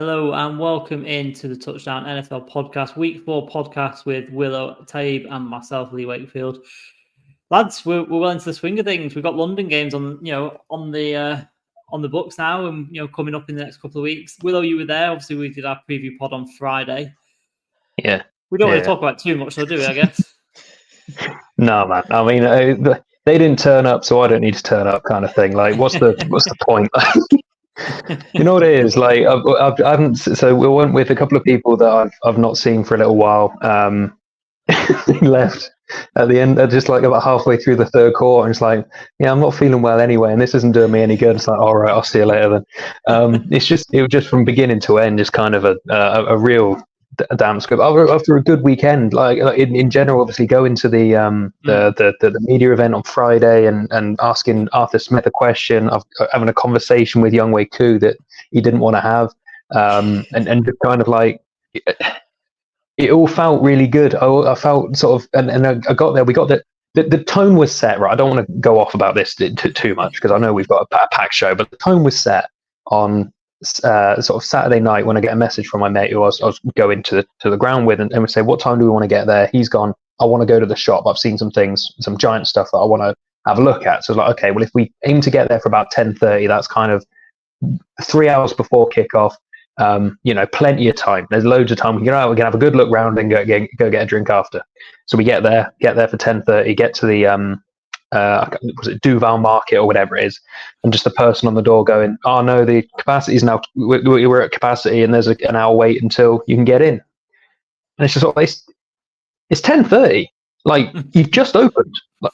Hello and welcome into the Touchdown NFL podcast, week 4 podcast with Willow Taib and myself, Lee Wakefield. Lads, we're well into the swing of things. We've got London games on the books now, and coming up in the next couple of weeks. Willow, you were there. Obviously, we did our preview pod on Friday. Yeah, we don't want to talk about too much, though, do we? I guess. No, man. I mean, they didn't turn up, so I don't need to turn up, kind of thing. Like, what's the point? You know what it is? Like, I haven't. So we went with a couple of people that I've not seen for a little while. They left at the end, just like about halfway through the third quarter, and it's like, yeah, I'm not feeling well anyway, and this isn't doing me any good. It's like, all right, I'll see you later then. It was just from beginning to end, just kind of a real damn script after a good weekend. Like in general, obviously going to the media event on Friday and asking Arthur Smith a question, of having a conversation with Younghoe Koo that he didn't want to have, and just kind of like. It all felt really good. I felt sort of, and I got there. We got the tone was set right. I don't want to go off about this too much because I know we've got a packed show, but the tone was set on sort of Saturday night when I get a message from my mate who I was going to the ground with, and we say, what time do we want to get there? He's gone, I want to go to the shop. I've seen some things, some giant stuff that I want to have a look at. So I was like, okay, well, if we aim to get there for about 10:30, that's kind of 3 hours before kickoff. Plenty of time. There's loads of time. We can have a good look round and go get a drink after. So we get there for 10:30. Get to the was it Duval Market or whatever it is, and just the person on the door going, "Oh no, the capacity is now. We're at capacity, and there's an hour wait until you can get in." And it's just sort of, it's 10:30. Like you've just opened. Like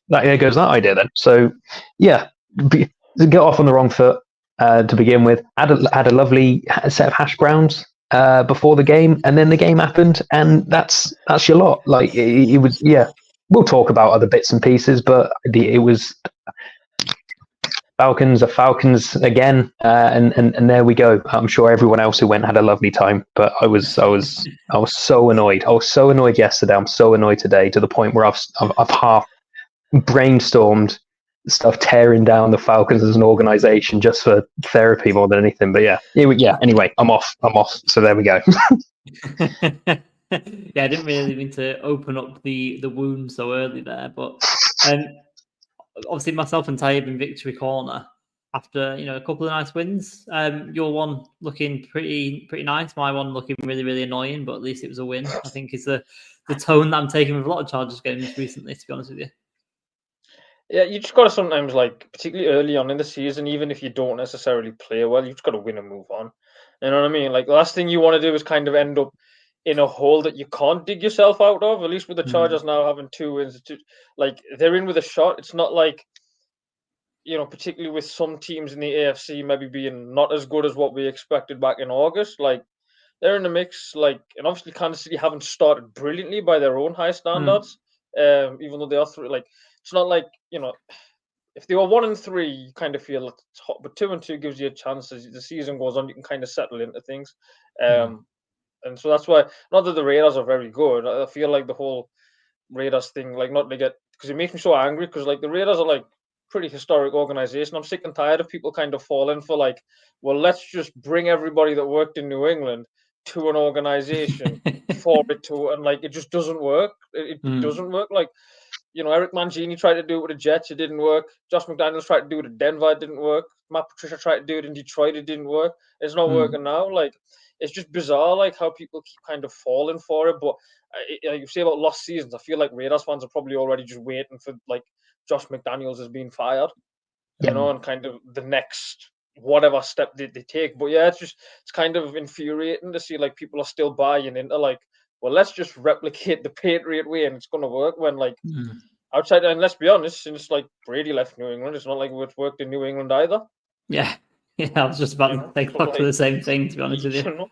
there goes that idea then. So yeah, get off on the wrong foot. To begin with, had a lovely set of hash browns before the game, and then the game happened, and that's your lot. Like it was, yeah. We'll talk about other bits and pieces, but it was Falcons are Falcons again, and there we go. I'm sure everyone else who went had a lovely time, but I was so annoyed. I was so annoyed yesterday. I'm so annoyed today to the point where I've half brainstormed stuff tearing down the Falcons as an organization just for therapy more than anything. But yeah. Anyway, I'm off. So there we go. Yeah, I didn't really mean to open up the wound so early there, but obviously myself and Taib in victory corner after a couple of nice wins. Your one looking pretty nice, my one looking really, really annoying, but at least it was a win. I think is the tone that I'm taking with a lot of Chargers games recently, to be honest with you. Yeah, you just got to sometimes, like, particularly early on in the season, even if you don't necessarily play well, you've just got to win and move on. You know what I mean? Like, the last thing you want to do is kind of end up in a hole that you can't dig yourself out of. At least with the Chargers now having 2 wins, like, they're in with a shot. It's not like, particularly with some teams in the AFC maybe being not as good as what we expected back in August. Like, they're in the mix. Like, and obviously Kansas City haven't started brilliantly by their own high standards, even though they are through, like, it's not like, if they were 1-3, you kind of feel it's hot, but 2-2 gives you a chance as the season goes on. You can kind of settle into things, and so that's why. Not that the Raiders are very good. I feel like the whole Raiders thing, like, not to get, because it makes me so angry. Because like the Raiders are like pretty historic organization. I'm sick and tired of people kind of falling for like, well, let's just bring everybody that worked in New England to an organization for it to, and like it just doesn't work. It doesn't work. Like, Eric Mangini tried to do it with the Jets, it didn't work. Josh McDaniels tried to do it in Denver, it didn't work. Matt Patricia tried to do it in Detroit, it didn't work. It's not working now. Like, it's just bizarre, like how people keep kind of falling for it. But you say about lost seasons, I feel like Raiders fans are probably already just waiting for like Josh McDaniels is being fired, and kind of the next whatever step they take. But yeah, it's kind of infuriating to see like people are still buying into like, well, let's just replicate the Patriot way and it's going to work when, like, outside, and let's be honest, since, like, Brady left New England, it's not like it's worked in New England either. Yeah, I was just about to take back to the same thing, to be honest with you.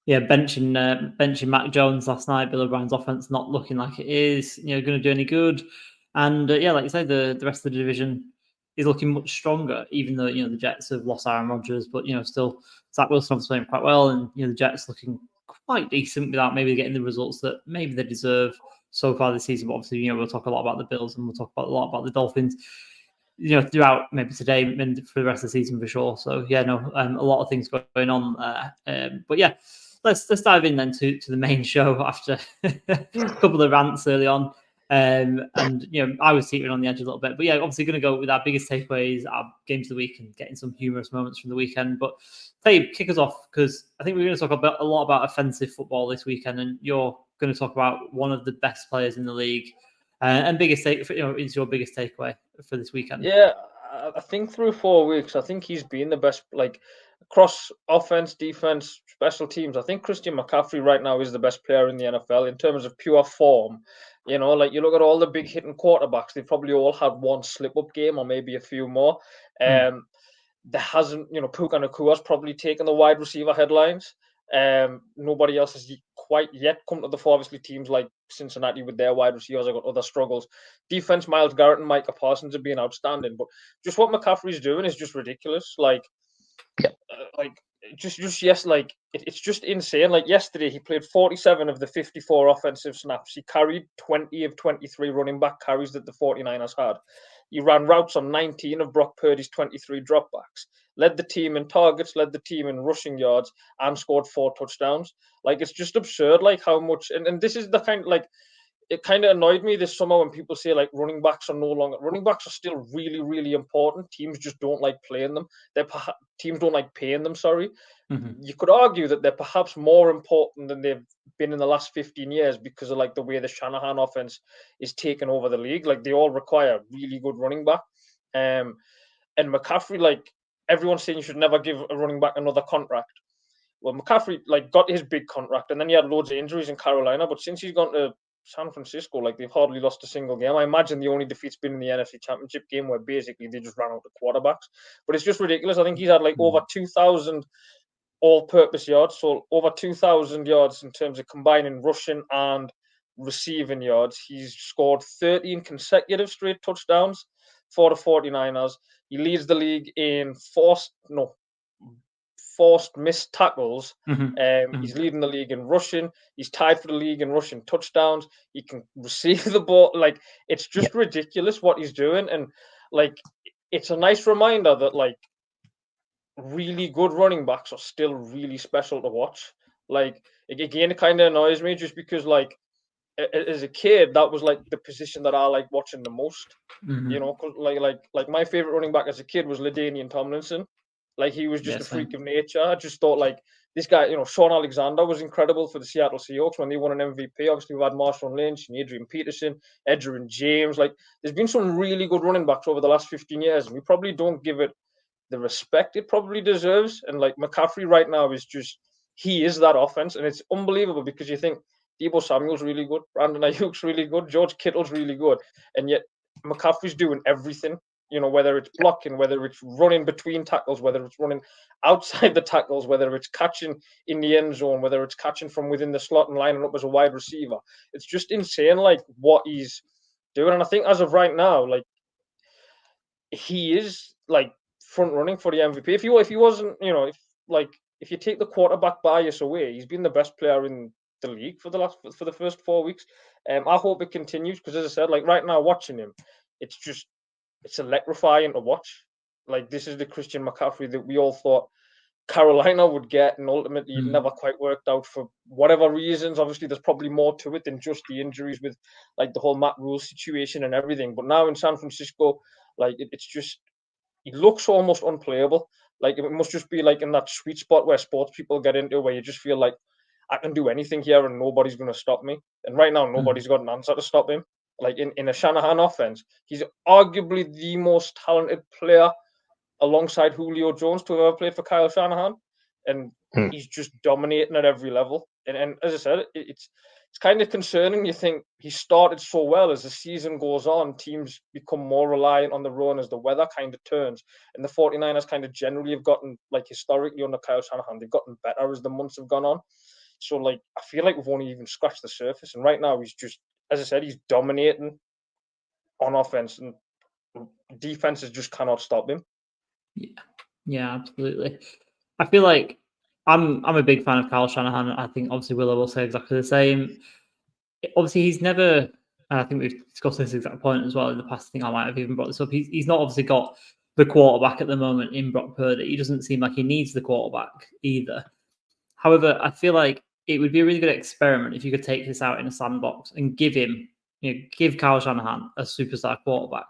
Yeah, benching Mac Jones last night, Bill O'Brien's offense not looking like it is, going to do any good. And, like you say, the rest of the division is looking much stronger, even though, the Jets have lost Aaron Rodgers, but, still Zach Wilson obviously playing quite well, and, the Jets looking quite decent without maybe getting the results that maybe they deserve so far this season. But obviously, we'll talk a lot about the Bills and we'll talk a lot about the Dolphins. throughout maybe today and for the rest of the season for sure. So yeah, no, a lot of things going on there. But yeah, let's dive in then to the main show after a couple of rants early on. And I was teetering on the edge a little bit, but yeah, obviously going to go with our biggest takeaways, our games of the week, and getting some humorous moments from the weekend. But Dave, kick us off, because I think we're going to talk a lot about offensive football this weekend, and you're going to talk about one of the best players in the league. And biggest take, is your biggest takeaway for this weekend? Yeah, I think through 4 weeks, I think he's been the best, like across offense, defense, special teams. I think Christian McCaffrey right now is the best player in the NFL in terms of pure form. Like you look at all the big hitting quarterbacks, they probably all had one slip up game or maybe a few more. There hasn't, Puka Nakua's probably taken the wide receiver headlines. Nobody else has quite yet come to the fore. Obviously, teams like Cincinnati with their wide receivers have got other struggles. Defense, Myles Garrett and Micah Parsons have been outstanding, but just what McCaffrey's doing is just ridiculous. It's just insane. Like yesterday, he played 47 of the 54 offensive snaps. He carried 20 of 23 running back carries that the 49ers had. He ran routes on 19 of Brock Purdy's 23 dropbacks, led the team in targets, led the team in rushing yards, and scored 4 touchdowns. Like, it's just absurd, like how much, and this is the kind, like, it kind of annoyed me this summer when people say like running backs are still really, really important. Teams just don't like playing them. Teams don't like paying them. Sorry. You could argue that they're perhaps more important than they've been in the last 15 years because of like the way the Shanahan offense is taking over the league. Like they all require really good running back. And McCaffrey, like everyone's saying you should never give a running back another contract. Well, McCaffrey like got his big contract and then he had loads of injuries in Carolina. But since he's gone to San Francisco, like they've hardly lost a single game. I imagine the only defeat's been in the NFC Championship game where basically they just ran out of quarterbacks. But it's just ridiculous. I think he's had like over 2,000 all-purpose yards, so over 2,000 yards in terms of combining rushing and receiving yards. He's scored 13 consecutive straight touchdowns for the 49ers. He leads the league in forced missed tackles. He's leading the league in rushing. He's tied for the league in rushing touchdowns. He can receive the ball. Like, it's just ridiculous what he's doing. And like, it's a nice reminder that like really good running backs are still really special to watch. Like, again, it kind of annoys me just because like as a kid, that was like the position that I like watching the most. Cause like my favorite running back as a kid was LaDainian Tomlinson. Like he was just a freak of nature. I just thought like this guy, Sean Alexander was incredible for the Seattle Seahawks when they won an MVP. Obviously, we've had Marshawn Lynch and Adrian Peterson, Edgerrin James. Like there's been some really good running backs over the last 15 years, and we probably don't give it the respect it probably deserves. And like McCaffrey right now he is that offense, and it's unbelievable because you think Deebo Samuel's really good, Brandon Ayuk's really good, George Kittle's really good, and yet McCaffrey's doing everything. Whether it's blocking, whether it's running between tackles, whether it's running outside the tackles, whether it's catching in the end zone, whether it's catching from within the slot and lining up as a wide receiver. It's just insane, like what he's doing. And I think as of right now, like he is like front running for the MVP. If he wasn't, if you take the quarterback bias away, he's been the best player in the league for the first 4 weeks. I hope it continues because, as I said, like right now watching him, it's electrifying to watch. Like this is the Christian McCaffrey that we all thought Carolina would get, and ultimately it never quite worked out for whatever reasons. Obviously, there's probably more to it than just the injuries with like the whole Matt Rule situation and everything. But now in San Francisco, like it's just he looks almost unplayable. Like it must just be like in that sweet spot where sports people get into, where you just feel like I can do anything here and nobody's going to stop me. And right now, nobody's got an answer to stop him. Like in a Shanahan offense, he's arguably the most talented player alongside Julio Jones to have ever played for Kyle Shanahan, and he's just dominating at every level. And as I said, it's kind of concerning. You think he started so well. As the season goes on, teams become more reliant on the run as the weather kind of turns. And the 49ers kind of generally have gotten, like historically under Kyle Shanahan, they've gotten better as the months have gone on. So like I feel like we've only even scratched the surface. And right now he's just, as I said, he's dominating on offense, and defenses just cannot stop him. Yeah, absolutely. I feel like I'm a big fan of Kyle Shanahan. I think obviously Willow will say exactly the same. Obviously, he's never and I think we've discussed this exact point as well in the past. I think I might have even brought this up. He's not obviously got the quarterback at the moment in Brock Purdy. He doesn't seem like he needs the quarterback either. However, I feel like it would be a really good experiment if you could take this out in a sandbox and give Kyle Shanahan a superstar quarterback.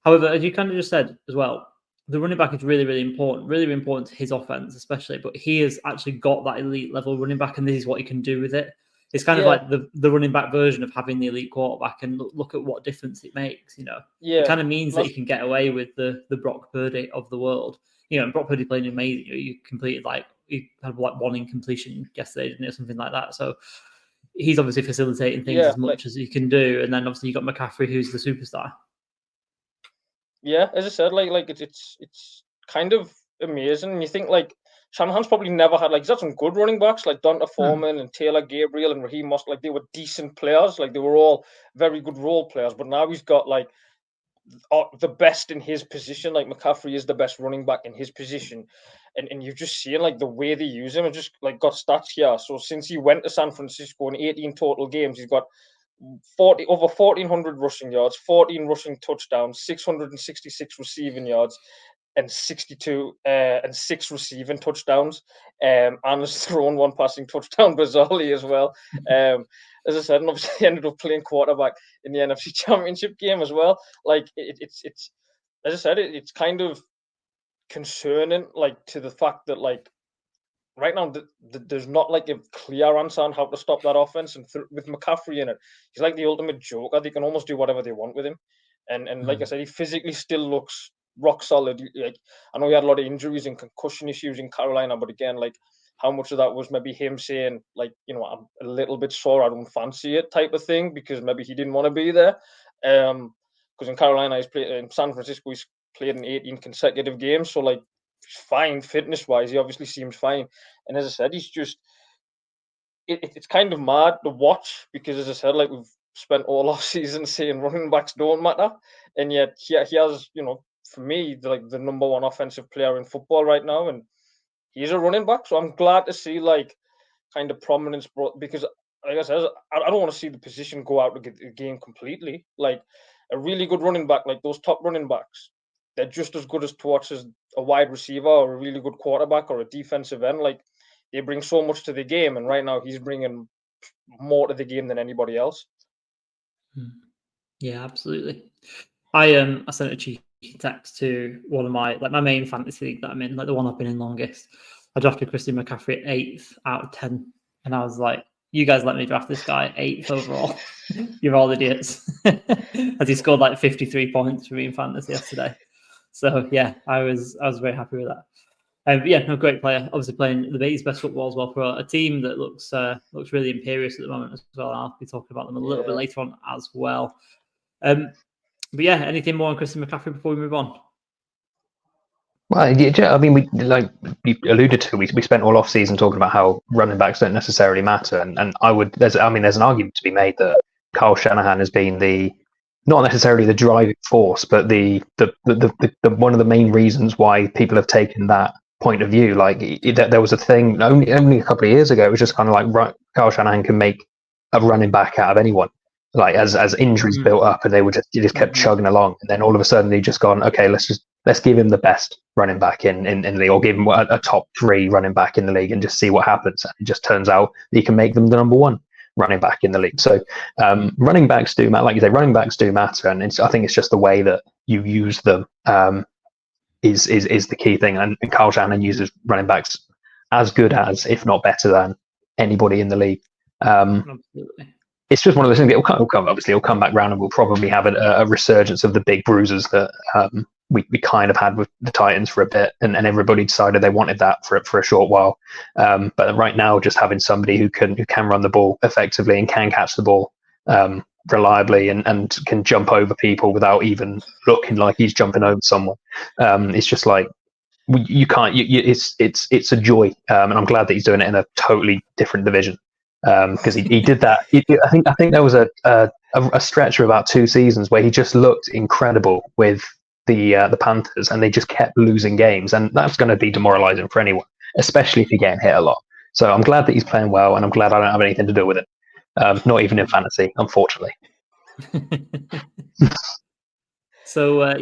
However, as you kind of just said as well, the running back is really important to his offense, especially. But he has actually got that elite level running back, and this is what he can do with it. It's kind of like the running back version of having the elite quarterback, and look at what difference it makes. It kind of means that you can get away with the Brock Purdy of the world. And Brock Purdy playing amazing. You completed he had one incompletion yesterday, didn't it, or something like that. So he's obviously facilitating things as much as he can do, and then obviously you got McCaffrey, who's the superstar. Yeah, as I said, it's kind of amazing. And you think Shanahan's probably never had he's had some good running backs like Donta Foreman and Taylor Gabriel and Raheem Mostert. They were decent players. They were all very good role players. But now he's got the best in his position. McCaffrey is the best running back in his position, and you've just seen the way they use him. And just got stats here. So since he went to San Francisco in 18 total games, he's got over 1,400 rushing yards, 14 rushing touchdowns, 666 receiving yards, and 62 and 6 receiving touchdowns. And has thrown 1 passing touchdown bizarrely as well. As I said, and obviously he ended up playing quarterback in the NFC Championship game as well. It's as I said, it's kind of concerning, to the fact that right now there's not a clear answer on how to stop that offense, and with McCaffrey in it, he's like the ultimate joker. They can almost do whatever they want with him, and like I said, he physically still looks rock solid. I know he had a lot of injuries and concussion issues in Carolina, but again, how much of that was maybe him saying I'm a little bit sore, I don't fancy it type of thing, because maybe he didn't want to be there. Because in Carolina, he's played in San Francisco, he's played in 18 consecutive games, so he's fine fitness wise. He obviously seems fine, and as I said, he's just it's kind of mad to watch, because as I said, we've spent all off season saying running backs don't matter, and yet he has, for me, the number one offensive player in football right now, and he's a running back. So I'm glad to see kind of prominence brought, because like I said, I don't want to see the position go out of the game completely. A really good running back, those top running backs, they're just as good to watch as a wide receiver or a really good quarterback or a defensive end. They bring so much to the game, and right now he's bringing more to the game than anybody else. Yeah, absolutely. I sent a cheeky text to one of my main fantasy league that I'm in, the one I've been in longest. I drafted Christian McCaffrey at 8th out of 10, and I was like, "You guys let me draft this guy 8th overall. You're all idiots." As he scored 53 points for me in fantasy yesterday. So yeah, I was very happy with that. But great player. Obviously playing his best football as well for a team that looks really imperious at the moment as well. I'll be talking about them a little bit later on as well. But yeah, anything more on Christian McCaffrey before we move on? Well, yeah, I mean, we you alluded to, we spent all off season talking about how running backs don't necessarily matter, and there's an argument to be made that Kyle Shanahan has been not necessarily the driving force, but the one of the main reasons why people have taken that point of view. There was a thing only a couple of years ago. It was just kind of Kyle Shanahan can make a running back out of anyone. As injuries built up, and they just kept chugging along, and then all of a sudden they just gone, okay, let's give him the best running back in the league, or give him a top 3 running back in the league, and just see what happens. And it just turns out he can make them the number 1 running back in the league. So running backs do matter, like you say, running backs do matter, and I think it's just the way that you use them is the key thing. And Kyle Shanahan uses running backs as good as, if not better than, anybody in the league. Absolutely. It's just one of those things. It'll come back round, and we'll probably have a resurgence of the big bruises that we kind of had with the Titans for a bit, and everybody decided they wanted that for a short while. But right now, just having somebody who can run the ball effectively and can catch the ball reliably and can jump over people without even looking like he's jumping over someone, it's just you can't. It's a joy, and I'm glad that he's doing it in a totally different division. Because he did that. I think there was a stretch of about 2 seasons where he just looked incredible with the Panthers, and they just kept losing games, and that's going to be demoralizing for anyone, especially if you're getting hit a lot. So I'm glad that he's playing well, and I'm glad I don't have anything to do with it. Not even in fantasy, unfortunately. So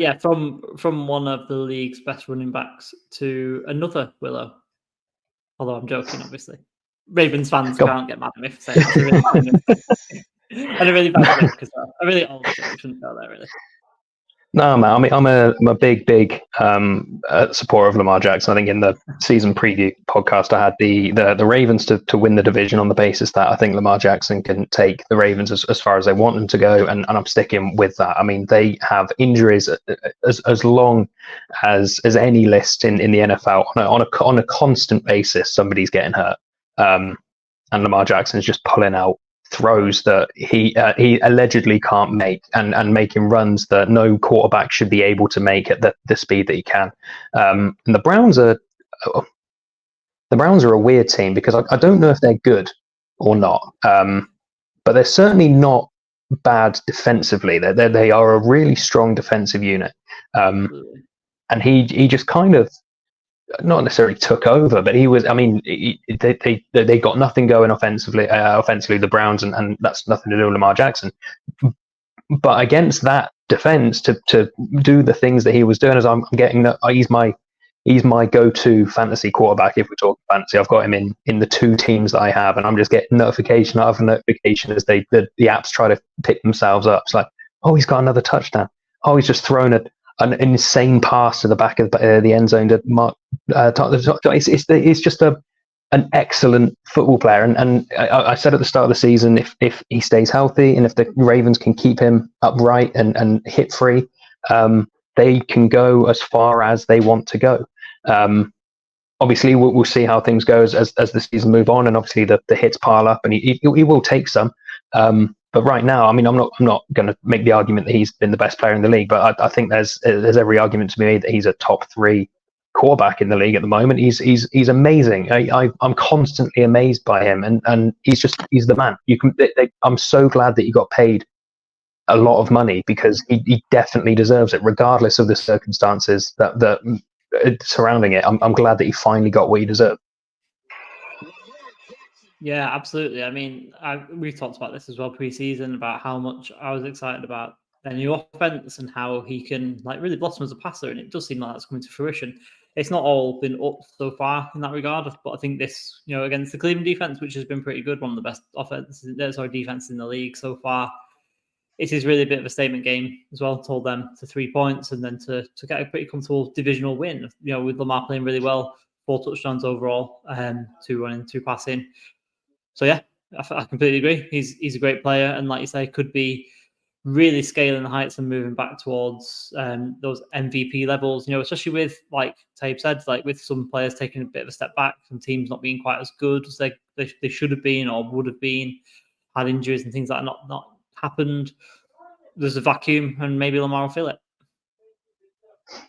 from one of the league's best running backs to another, Willow. Although I'm joking, obviously. Ravens fans can't get mad at me for saying that's a really bad mistake. And a really bad joke as well. A really old joke, shouldn't go there, really. No, man. I mean, I'm a big supporter of Lamar Jackson. I think in the season preview podcast, I had the Ravens to win the division on the basis that I think Lamar Jackson can take the Ravens as far as they want them to go, and I'm sticking with that. I mean, they have injuries as long as any list in the NFL on a constant basis. Somebody's getting hurt, and Lamar Jackson is just pulling out throws that he allegedly can't make, and making runs that no quarterback should be able to make at the speed that he can. And the Browns are a weird team because I don't know if they're good or not, but they're certainly not bad defensively. They are a really strong defensive unit, and he just kind of not necessarily took over, but he was. I mean, they got nothing going offensively, the Browns, and that's nothing to do with Lamar Jackson. But against that defense, to do the things that he was doing, as I'm getting, he's my go-to fantasy quarterback. If we're talking fantasy, I've got him in the two teams that I have, and I'm just getting notification after notification as the apps try to pick themselves up. It's like, oh, he's got another touchdown. Oh, he's just thrown an insane pass to the back of the end zone to mark. It's just an excellent football player, and I said at the start of the season, if he stays healthy and if the Ravens can keep him upright and hit free, they can go as far as they want to go. Obviously, we'll see how things go as the season move on, and obviously the hits pile up, and he will take some. But right now, I mean, I'm not going to make the argument that he's been the best player in the league, but I think there's every argument to be made that he's a top 3 quarterback in the league at the moment. He's amazing. I'm constantly amazed by him, and he's the man. I'm so glad that he got paid a lot of money because he definitely deserves it, regardless of the circumstances that surrounding it. I'm glad that he finally got what he deserved. Yeah, absolutely. I mean, we've talked about this as well pre-season about how much I was excited about their new offense and how he can really blossom as a passer, and it does seem like that's coming to fruition. It's not all been up so far in that regard, but I think this, against the Cleveland defense, which has been pretty good, one of the best defenses in the league so far, it is really a bit of a statement game as well. Told them to 3 points and then to get a pretty comfortable divisional win. With Lamar playing really well, 4 touchdowns overall, 2 running, 2 passing. So yeah, I completely agree. He's a great player, and like you say, could be really scaling the heights and moving back towards those MVP levels. Especially with, like Tabe said, with some players taking a bit of a step back, some teams not being quite as good as they should have been or would have been, had injuries and things like that not happened. There's a vacuum, and maybe Lamar will fill it. Do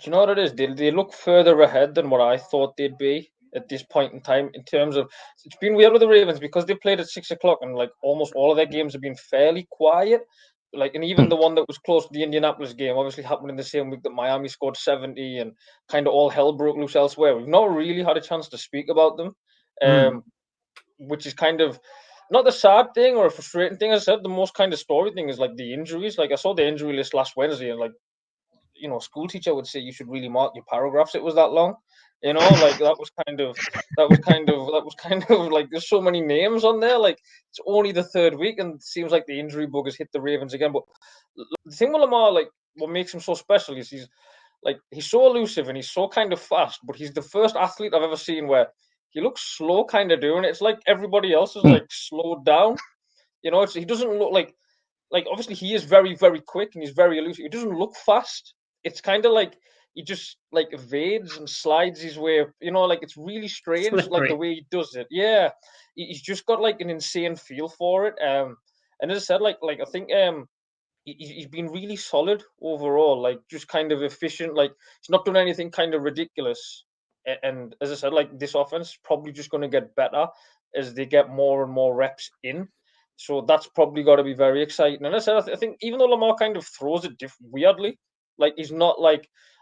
you know what it is? They look further ahead than what I thought they'd be at this point in time. In terms of, it's been weird with the Ravens because they played at 6:00 and almost all of their games have been fairly quiet. And even the one that was close to the Indianapolis game obviously happened in the same week that Miami scored 70 and kind of all hell broke loose elsewhere. We've not really had a chance to speak about them, which is kind of not the sad thing or a frustrating thing. As I said, the most kind of story thing is the injuries. I saw the injury list last Wednesday, and a school teacher would say you should really mark your paragraphs. It was that long, that was kind of there's so many names on there. It's only the 3rd week, and it seems like the injury bug has hit the Ravens again. But the thing with Lamar, what makes him so special is he's so elusive and he's so kind of fast. But he's the first athlete I've ever seen where he looks slow, kind of doing it. It's like everybody else is slowed down. He doesn't look like obviously he is very, very quick and he's very elusive. He doesn't look fast. It's kind of he just evades and slides his way. It's really strange, Slippery. the way he does it. Yeah, he's just got an insane feel for it. And as I said, I think he's been really solid overall. Just kind of efficient. He's not done anything kind of ridiculous. And as I said, this offense is probably just going to get better as they get more and more reps in. So that's probably got to be very exciting. And as I said, I think even though Lamar kind of throws it weirdly, he's not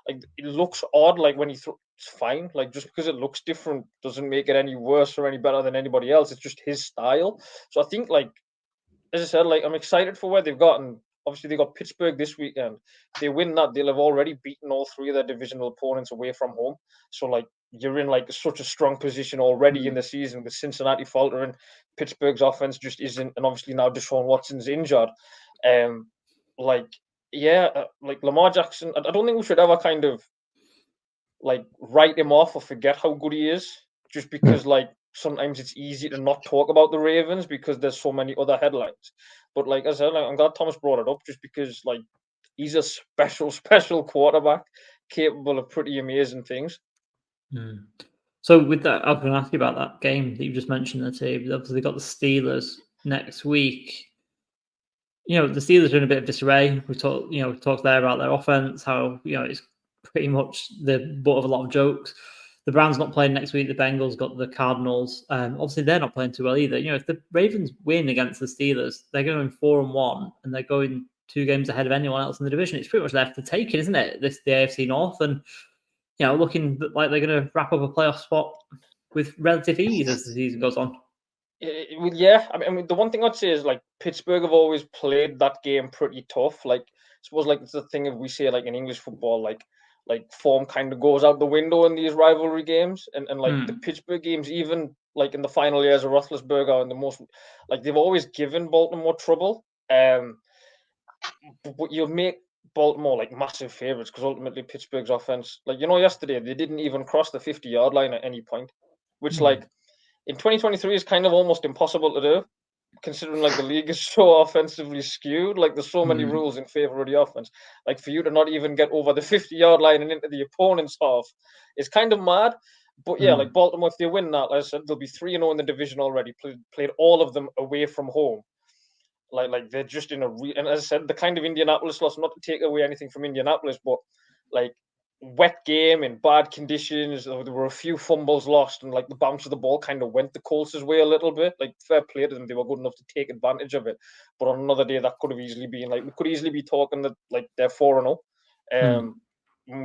it looks odd. When he throws, it's fine. Just because it looks different doesn't make it any worse or any better than anybody else. It's just his style. So I think as I said, like I'm excited for where they've gotten. Obviously, they got Pittsburgh this weekend. If they win that, they'll have already beaten all three of their divisional opponents away from home. So, like, you're in like such a strong position already in the season with Cincinnati faltering. Pittsburgh's offense just isn't, and obviously now Deshaun Watson's injured. Like, yeah, like Lamar Jackson. I don't think we should ever kind of like write him off or forget how good he is, just because like sometimes it's easy to not talk about the Ravens because there's so many other headlines. But like I said, like, I'm glad Thomas brought it up just because like he's a special quarterback capable of pretty amazing things. So with that, I was going to ask you about that game that you just mentioned. The team obviously got the Steelers next week. The Steelers are in a bit of disarray. We talked there about their offense, how it's pretty much the butt of a lot of jokes. The Browns not playing next week. The Bengals got the Cardinals. Obviously, they're not playing too well either. If the Ravens win against the Steelers, they're going 4-1, and they're going 2 games ahead of anyone else in the division. It's pretty much left to take it, isn't it? The AFC North, and looking like they're going to wrap up a playoff spot with relative ease as the season goes on. Yeah, I mean, the one thing I'd say is like Pittsburgh have always played that game pretty tough. Like, I suppose like it's the thing if we say like in English football, like form kind of goes out the window in these rivalry games, and like the Pittsburgh games, even like in the final years of Roethlisberger and the most, like they've always given Baltimore trouble. But you make Baltimore like massive favorites because ultimately Pittsburgh's offense, like yesterday they didn't even cross the 50-yard line at any point, which like in 2023 is kind of almost impossible to do, considering like the league is so offensively skewed. Like there's so many rules in favor of the offense. Like for you to not even get over the 50-yard line and into the opponent's half is kind of mad. But yeah, like Baltimore, if they win that, like I said, they'll be 3-0 in the division already. Played all of them away from home. Like they're just in a and as I said, the kind of Indianapolis loss. Not to take away anything from Indianapolis, but like wet game in bad conditions. There were a few fumbles lost, and like the bounce of the ball kind of went the Colts' way a little bit. Like fair play to them, they were good enough to take advantage of it. But on another day, that could have easily been like we could easily be talking that like they're 4-0,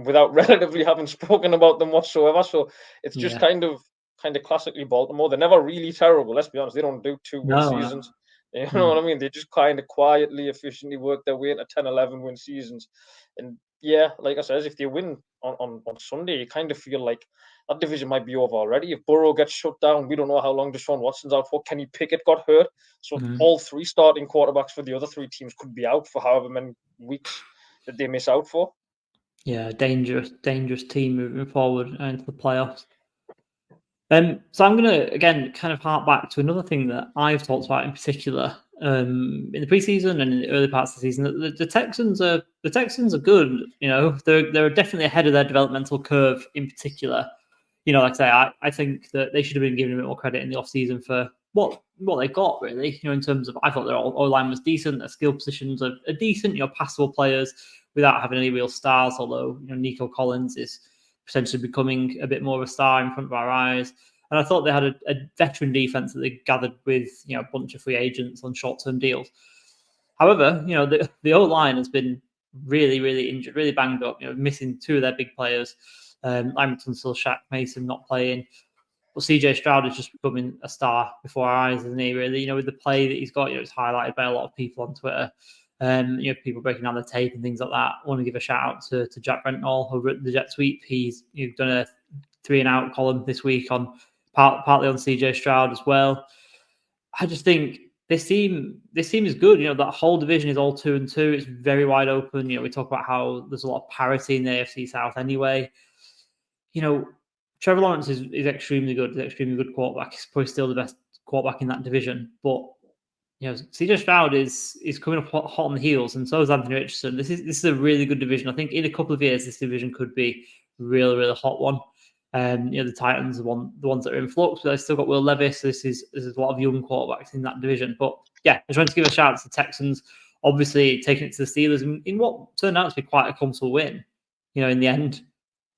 without relatively having spoken about them whatsoever. So it's just kind of classically Baltimore. They're never really terrible. Let's be honest, they don't do 2-win seasons. You know what I mean? They just kind of quietly, efficiently work their way into 10-11 win seasons. And yeah, like I said, if they win on Sunday, you kind of feel like that division might be over already. If Burrow gets shut down, we don't know how long Deshaun Watson's out for. Kenny Pickett got hurt. So all 3 starting quarterbacks for the other 3 teams could be out for however many weeks that they miss out for. Yeah, dangerous team moving forward into the playoffs. So I'm going to, again, kind of hark back to another thing that I've talked about in particular in the preseason and in the early parts of the season. The Texans are good. They're definitely ahead of their developmental curve in particular. Like I say, I think that they should have been given a bit more credit in the offseason for what they got, really. In terms of, I thought their O-line was decent, their skill positions are decent, passable players without having any real stars, although, Nico Collins is potentially becoming a bit more of a star in front of our eyes. And I thought they had a veteran defense that they gathered with, a bunch of free agents on short-term deals. However, the O-line has been really, really injured, really banged up, missing 2 of their big players. Lamington still, Shaq Mason not playing. But CJ Stroud is just becoming a star before our eyes, isn't he, really? With the play that he's got, it's highlighted by a lot of people on Twitter. People breaking down the tape and things like that. I want to give a shout out to Jack Brentnall over at the Jet Sweep. He's done a 3-and-out column this week on partly on CJ Stroud as well. I just think this team is good. That whole division is all 2-2. It's very wide open. We talk about how there's a lot of parity in the AFC South anyway. Trevor Lawrence is extremely good. He's an extremely good quarterback. He's probably still the best quarterback in that division. But CJ Stroud is coming up hot on the heels, and so is Anthony Richardson. This is a really good division. I think in a couple of years, this division could be a really, really hot one. The Titans are the ones that are in flux, but they've still got Will Levis. This is a lot of young quarterbacks in that division. But yeah, I just wanted to give a shout out to the Texans, obviously taking it to the Steelers in what turned out to be quite a comfortable win, in the end.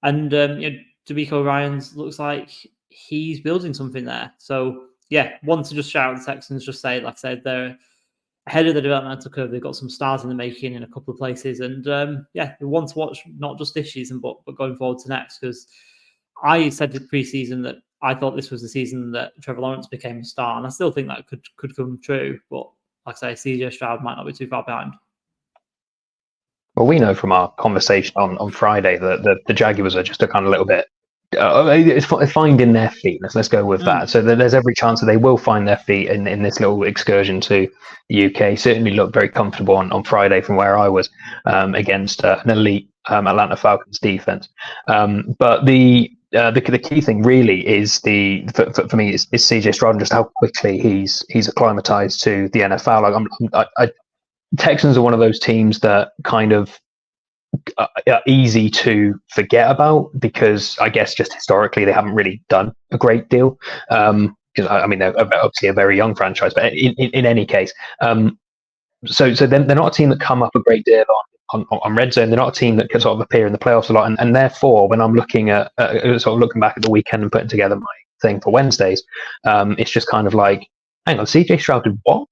And DeMeco Ryans looks like he's building something there. So yeah, want to just shout out the Texans, just say, like I said, they're ahead of the developmental curve. They've got some stars in the making in a couple of places. And we want to watch not just this season, but going forward to next, because I said in pre-season that I thought this was the season that Trevor Lawrence became a star, and I still think that could come true. But like I say, CJ Stroud might not be too far behind. Well, we know from our conversation on Friday that the Jaguars are just a kind of little bit finding their feet. Let's go with that. So there's every chance that they will find their feet in this little excursion to the UK. Certainly looked very comfortable on Friday from where I was against an elite Atlanta Falcons defense. But the key thing really is for me is CJ Stroud and just how quickly he's acclimatized to the NFL. Like Texans are one of those teams that kind of are easy to forget about because I guess just historically they haven't really done a great deal. Because I mean they're obviously a very young franchise, but in any case, so then they're not a team that come up a great deal on red zone. They're not a team that can sort of appear in the playoffs a lot, and therefore when I'm looking at sort of looking back at the weekend and putting together my thing for Wednesdays, it's just kind of like, hang on, CJ Stroud did what?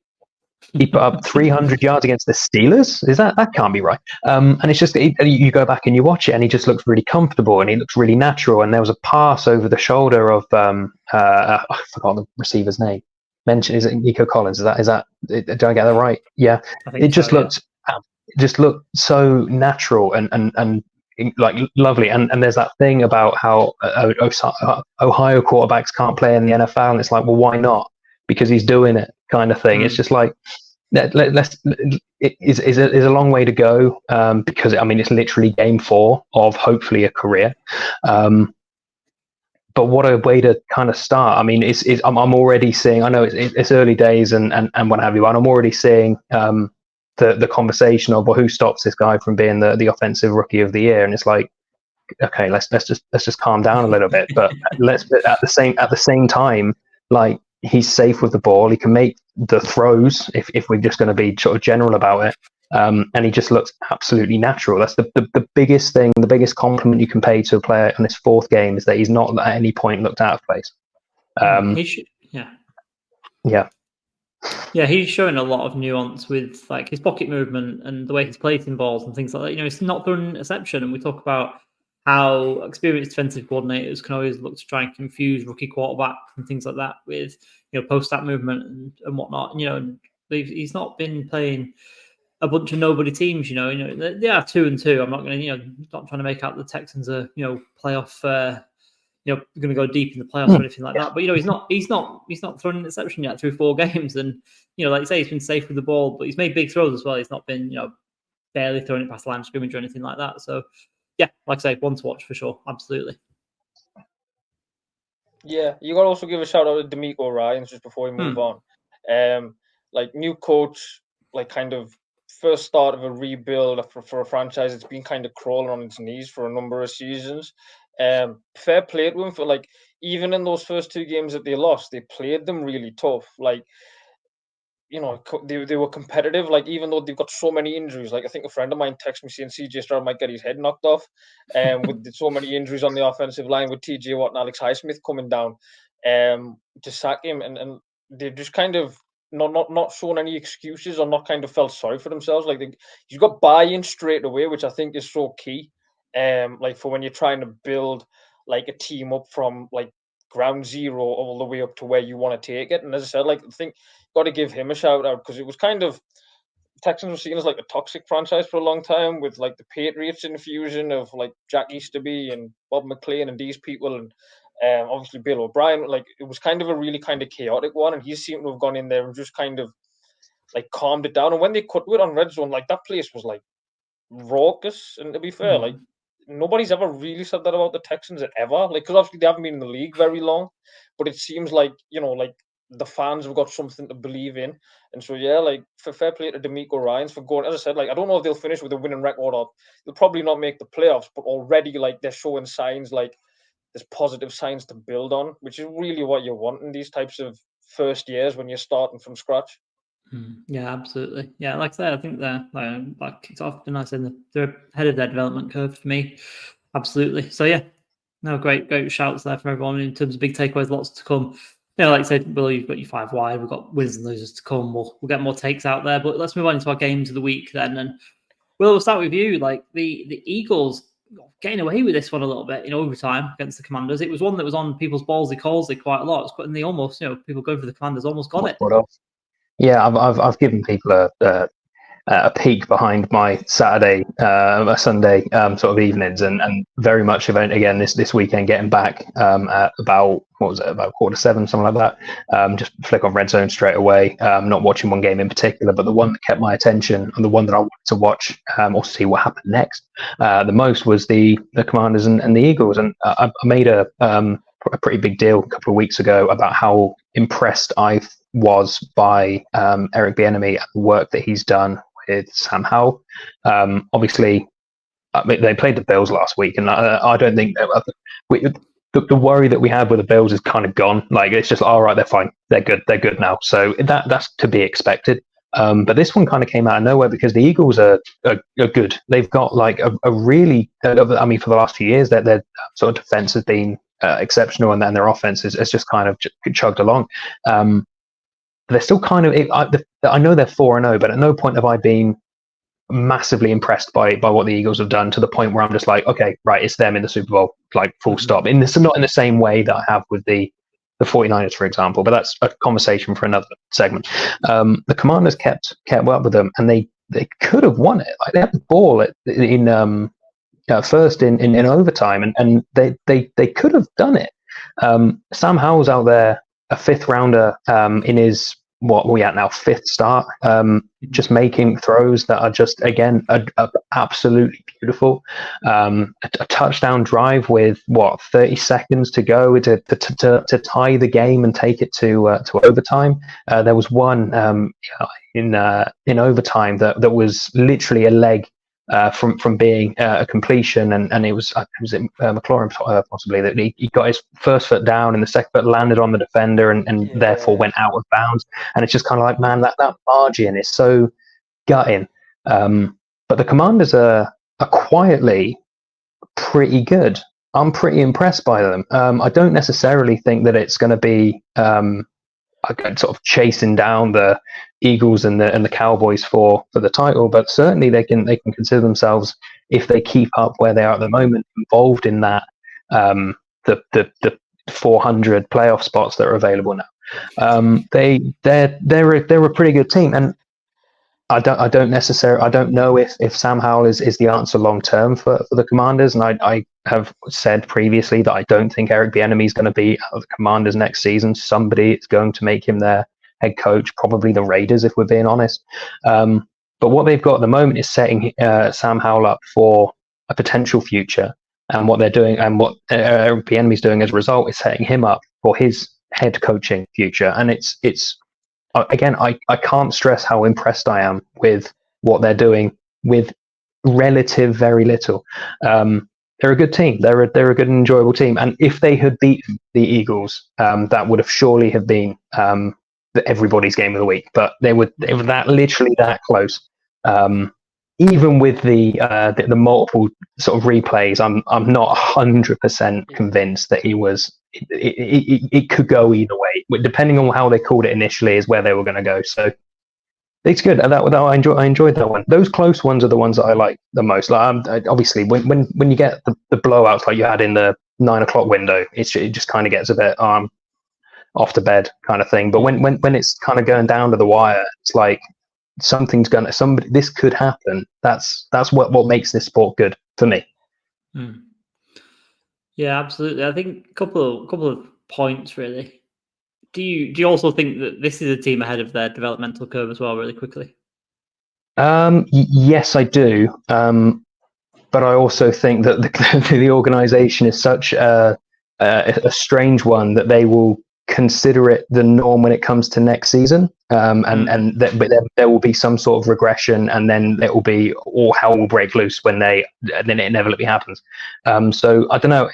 He put up 300 yards against the Steelers. Is that can't be right? And it's just you go back and you watch it, and he just looks really comfortable and he looks really natural. And there was a pass over the shoulder of I forgot the receiver's name. Is it Nico Collins? Is that? Did I get that right? Yeah. It just looked so natural and like lovely. And there's that thing about how Ohio quarterbacks can't play in the NFL, and it's like, well, why not? Because he's doing it, kind of thing. It's just like it is a long way to go because I mean it's literally game 4 of hopefully a career. But what a way to kind of start. I mean, I'm already seeing. I know it's early days and what have you, but I'm already seeing the conversation of, well, who stops this guy from being the offensive rookie of the year? And it's like, okay, let's just calm down a little bit. But at the same time, like, he's safe with the ball. He can make the throws if we're just going to be sort of general about it. And he just looks absolutely natural. That's the biggest thing, the biggest compliment you can pay to a player in his 4th game is that he's not at any point looked out of place. Yeah, he's showing a lot of nuance with like his pocket movement and the way he's placing balls and things like that. You know, it's not throwing an interception, and we talk about how experienced defensive coordinators can always look to try and confuse rookie quarterbacks and things like that with, you know, post-snap movement and whatnot. And, you know, he's not been playing a bunch of nobody teams. You know, they are 2-2. I'm not going to, you know, not trying to make out the Texans are, you know, playoff. You know, going to go deep in the playoffs or anything like that. But, you know, he's not thrown an interception yet through 4 games, and, you know, like you say, he's been safe with the ball, but he's made big throws as well. He's not been, you know, barely throwing it past the line of scrimmage or anything like that. So, yeah, like I say, one to watch for sure. Absolutely. Yeah, you got to also give a shout out to D'Amico Ryans just before we move on. Like, new coach, like, kind of first start of a rebuild for a franchise that's been kind of crawling on its knees for a number of seasons. Fair play to him for, like, even in those first 2 games that they lost, they played them really tough. Like, you know, they were competitive. Like, even though they've got so many injuries, like, I think a friend of mine texted me saying CJ Stroud might get his head knocked off, with so many injuries on the offensive line, with TJ Watt and Alex Highsmith coming down, to sack him, and they've just kind of not shown any excuses or not kind of felt sorry for themselves. Like, you've got buy-in straight away, which I think is so key. Like, for when you're trying to build like a team up from like ground zero all the way up to where you want to take it. And as I said, like, I think got to give him a shout out because it was kind of, Texans were seen as like a toxic franchise for a long time with like the Patriots infusion of like Jack Easterby and Bob McClain and these people, and obviously Bill O'Brien. Like, it was kind of a really kind of chaotic one, and he seemed to have gone in there and just kind of like calmed it down. And when they cut to it on red zone, like, that place was like raucous. And to be fair, like, nobody's ever really said that about the Texans ever. Like, because obviously they haven't been in the league very long, but it seems like, you know, like, the fans have got something to believe in. And so, yeah, like, for fair play to D'Amico Ryans for going. As I said, like, I don't know if they'll finish with a winning record or they'll probably not make the playoffs, but already, like, they're showing signs, like, there's positive signs to build on, which is really what you want in these types of first years when you're starting from scratch. Yeah, absolutely. Yeah, like I said, I think they're like kicked off. And I said they're ahead of their development curve for me. Absolutely. So yeah, no, great shouts there from everyone in terms of big takeaways. Lots to come. You know, like I said, Will, you've got your 5 wide. We've got winners and losers to come. We'll get more takes out there. But let's move on into our games of the week then. And we'll start with you. Like the Eagles getting away with this one a little bit in overtime against the Commanders. It was one that was on people's ballsy calls quite a lot. It's quite, and they almost, you know, people going for the Commanders almost got it. Yeah, I've given people a peek behind my Saturday, Sunday sort of evenings, and very much event again this weekend. Getting back at about what was it, about 7:15, something like that. Just flick on Red Zone straight away. Not watching one game in particular, but the one that kept my attention and the one that I wanted to watch or see what happened next the most was the Commanders and the Eagles. And I made a pretty big deal a couple of weeks ago about how impressed I was by Eric Bieniemy and the work that he's done with Sam Howell. Obviously, I mean, they played the Bills last week, and I don't think the worry that we had with the Bills is kind of gone. Like, it's just all right, they're fine, they're good now. So that's to be expected. But this one kind of came out of nowhere because the Eagles are good. They've got like a really, I mean, for the last few years, their sort of defense has been exceptional, and then their offense has just kind of chugged along. They're still kind of. I know they're 4-0, but at no point have I been massively impressed by what the Eagles have done to the point where I'm just like, okay, right, it's them in the Super Bowl, like full stop. Not in the same way that I have with the 49ers, for example, but that's a conversation for another segment. The Commanders kept up with them, and they could have won it. Like, they had the ball in first in overtime, and they could have done it. Sam Howell's out there, a fifth rounder in his, what are we at now, fifth start, just making throws that are just, again, absolutely beautiful. A touchdown drive with 30 seconds to go to tie the game and take it to overtime. There was one in overtime that was literally a leg from being a completion, and it was McLaurin possibly, that he got his first foot down and the second foot landed on the defender and therefore went out of bounds. And it's just kind of like, man, that margin is so gutting. But the Commanders are quietly pretty good. I'm pretty impressed by them. I don't necessarily think that it's going to be sort of chasing down the Eagles and the Cowboys for the title, but certainly they can consider themselves, if they keep up where they are at the moment, involved in that the 400 playoff spots that are available now. They're a pretty good team, and I don't know if Sam Howell is the answer long term for the Commanders, and I have said previously that I don't think Eric Bieniemy is going to be at the Commanders next season. Somebody is going to make him their head coach, probably the Raiders, if we're being honest. But what they've got at the moment is setting Sam Howell up for a potential future, and what they're doing, and what Eric Bieniemy is doing as a result, is setting him up for his head coaching future. And it's again, I can't stress how impressed I am with what they're doing with relative very little. They're a good team. They're a good and enjoyable team. And if they had beaten the Eagles, that would have surely have been everybody's game of the week. But they were that literally that close. Even with the multiple sort of replays, I'm not 100% convinced that he was. It could go either way, depending on how they called it initially, is where they were going to go. So it's good. I enjoyed that one. Those close ones are the ones that I like the most. Like, obviously, when you get the blowouts like you had in the 9 o'clock window, it just kind of gets a bit off to bed kind of thing. But when it's kind of going down to the wire, it's like this could happen. That's what makes this sport good for me. Yeah, absolutely. I think a couple of points really. Do you also think that this is a team ahead of their developmental curve as well, really quickly? Yes, I do. But I also think that the organisation is such a strange one that they will consider it the norm when it comes to next season, but there will be some sort of regression, and then it will be all hell will break loose then it inevitably happens. So I don't know.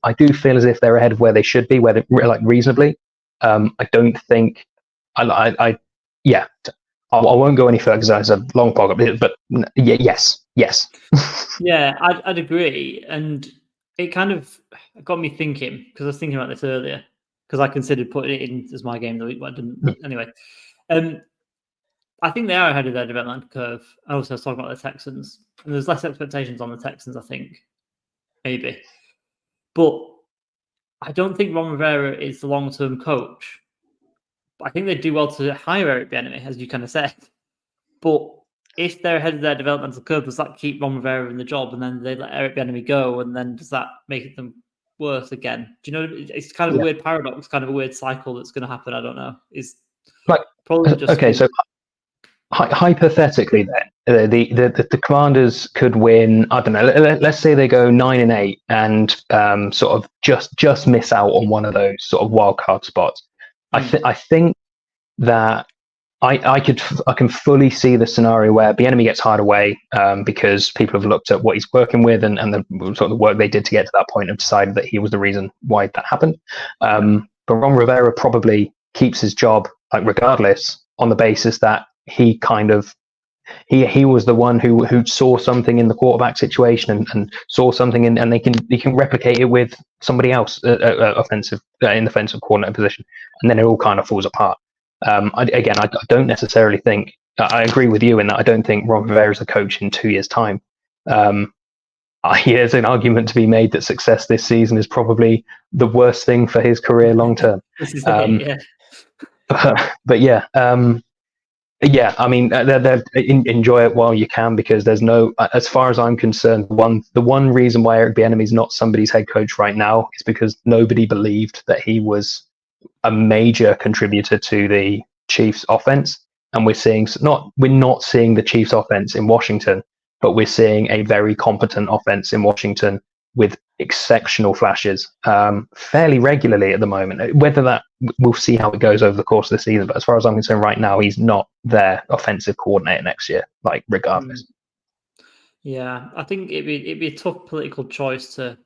I do feel as if they're ahead of where they should be, where they like reasonably. I don't think I won't go any further because it's a long podcast, but yes. Yeah, I'd agree, and it kind of got me thinking, because I was thinking about this earlier, because I considered putting it in as my game of the week, but I didn't. Anyway, I think they are ahead of their development curve. I also was talking about the Texans, and there's less expectations on the Texans, I think, maybe. But I don't think Ron Rivera is the long-term coach. I think they do well to hire Eric Bieniemy, as you kind of said. But if they're ahead of their developmental curve, does that keep Ron Rivera in the job, and then they let Eric Bieniemy go, and then does that make them worse again? Do you know? It's kind of a weird paradox, kind of a weird cycle that's going to happen. I don't know. Is probably just okay. So hypothetically, then the Commanders could win. I don't know. Let's say they go 9-8 and sort of just miss out on one of those sort of wild card spots. I think that I can fully see the scenario where the enemy gets hired away because people have looked at what he's working with and the sort of the work they did to get to that point and decided that he was the reason why that happened. But Ron Rivera probably keeps his job regardless on the basis that he kind of he was the one who saw something in the quarterback situation and saw something and he can replicate it with somebody else in the offensive coordinator position, and then it all kind of falls apart. I don't necessarily think I agree with you in that I don't think Ron Rivera is a coach in 2 years' time. There's an argument to be made that success this season is probably the worst thing for his career long term. But yeah. I mean, enjoy it while you can, because there's no, as far as I'm concerned, the one reason why Eric Bieniemy is not somebody's head coach right now is because nobody believed that he was a major contributor to the Chiefs' offense, and we're not seeing the Chiefs' offense in Washington, but we're seeing a very competent offense in Washington with exceptional flashes fairly regularly at the moment. Whether that, we'll see how it goes over the course of the season, but as far as I'm concerned right now, he's not their offensive coordinator next year, regardless. Yeah, I think it'd be a tough political choice to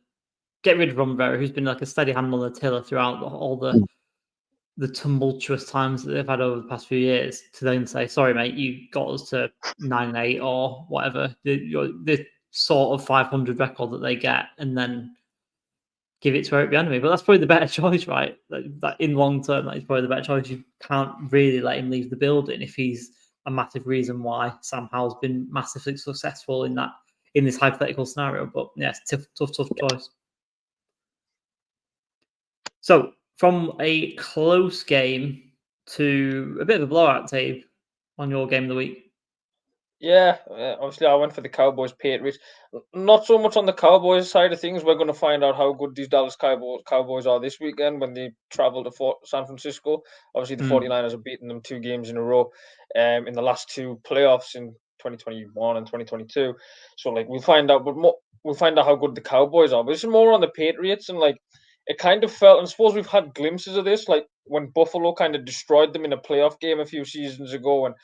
get rid of Ron Rivera, who's been like a steady hand on the tiller throughout all the tumultuous times that they've had over the past few years, to then say, sorry, mate, you got us to 9-8 or whatever, the sort of 500 record that they get, and then give it to Eric Bieniemy. But that's probably the better choice, right? That in long term, that is probably the better choice. You can't really let him leave the building if he's a massive reason why Sam Howell's been massively successful in this hypothetical scenario. But yeah, it's tough choice. So from a close game to a bit of a blowout, Dave, on your game of the week. Yeah, obviously I went for the Cowboys Patriots. Not so much on the Cowboys side of things. We're going to find out how good these Dallas Cowboys are this weekend when they travel to San Francisco. Obviously, the 49ers have beaten them 2 games in a row in the last 2 playoffs in 2021 and 2022. So we'll find out, but we'll find out how good the Cowboys are. But this is more on the Patriots, and it kind of felt, and I suppose we've had glimpses of this, when Buffalo kind of destroyed them in a playoff game a few seasons ago, and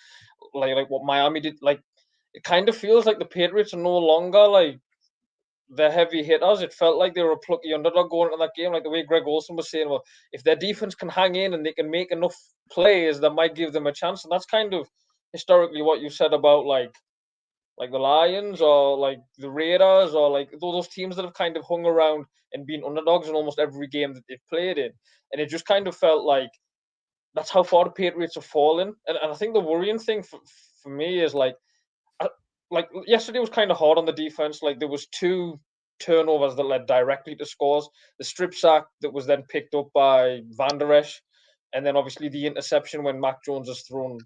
like what Miami did. It kind of feels like the Patriots are no longer the heavy hitters. It felt like they were a plucky underdog going into that game, like the way Greg Olson was saying, well, if their defense can hang in and they can make enough plays, that might give them a chance. And that's kind of historically what you said about like the Lions or the Raiders or those teams that have kind of hung around and been underdogs in almost every game that they've played in. And it just kind of felt like that's how far the Patriots have fallen. And I think the worrying thing for me is yesterday was kind of hard on the defense. There was 2 turnovers that led directly to scores. The strip sack that was then picked up by Van Der Esch, and then obviously the interception when Mac Jones has thrown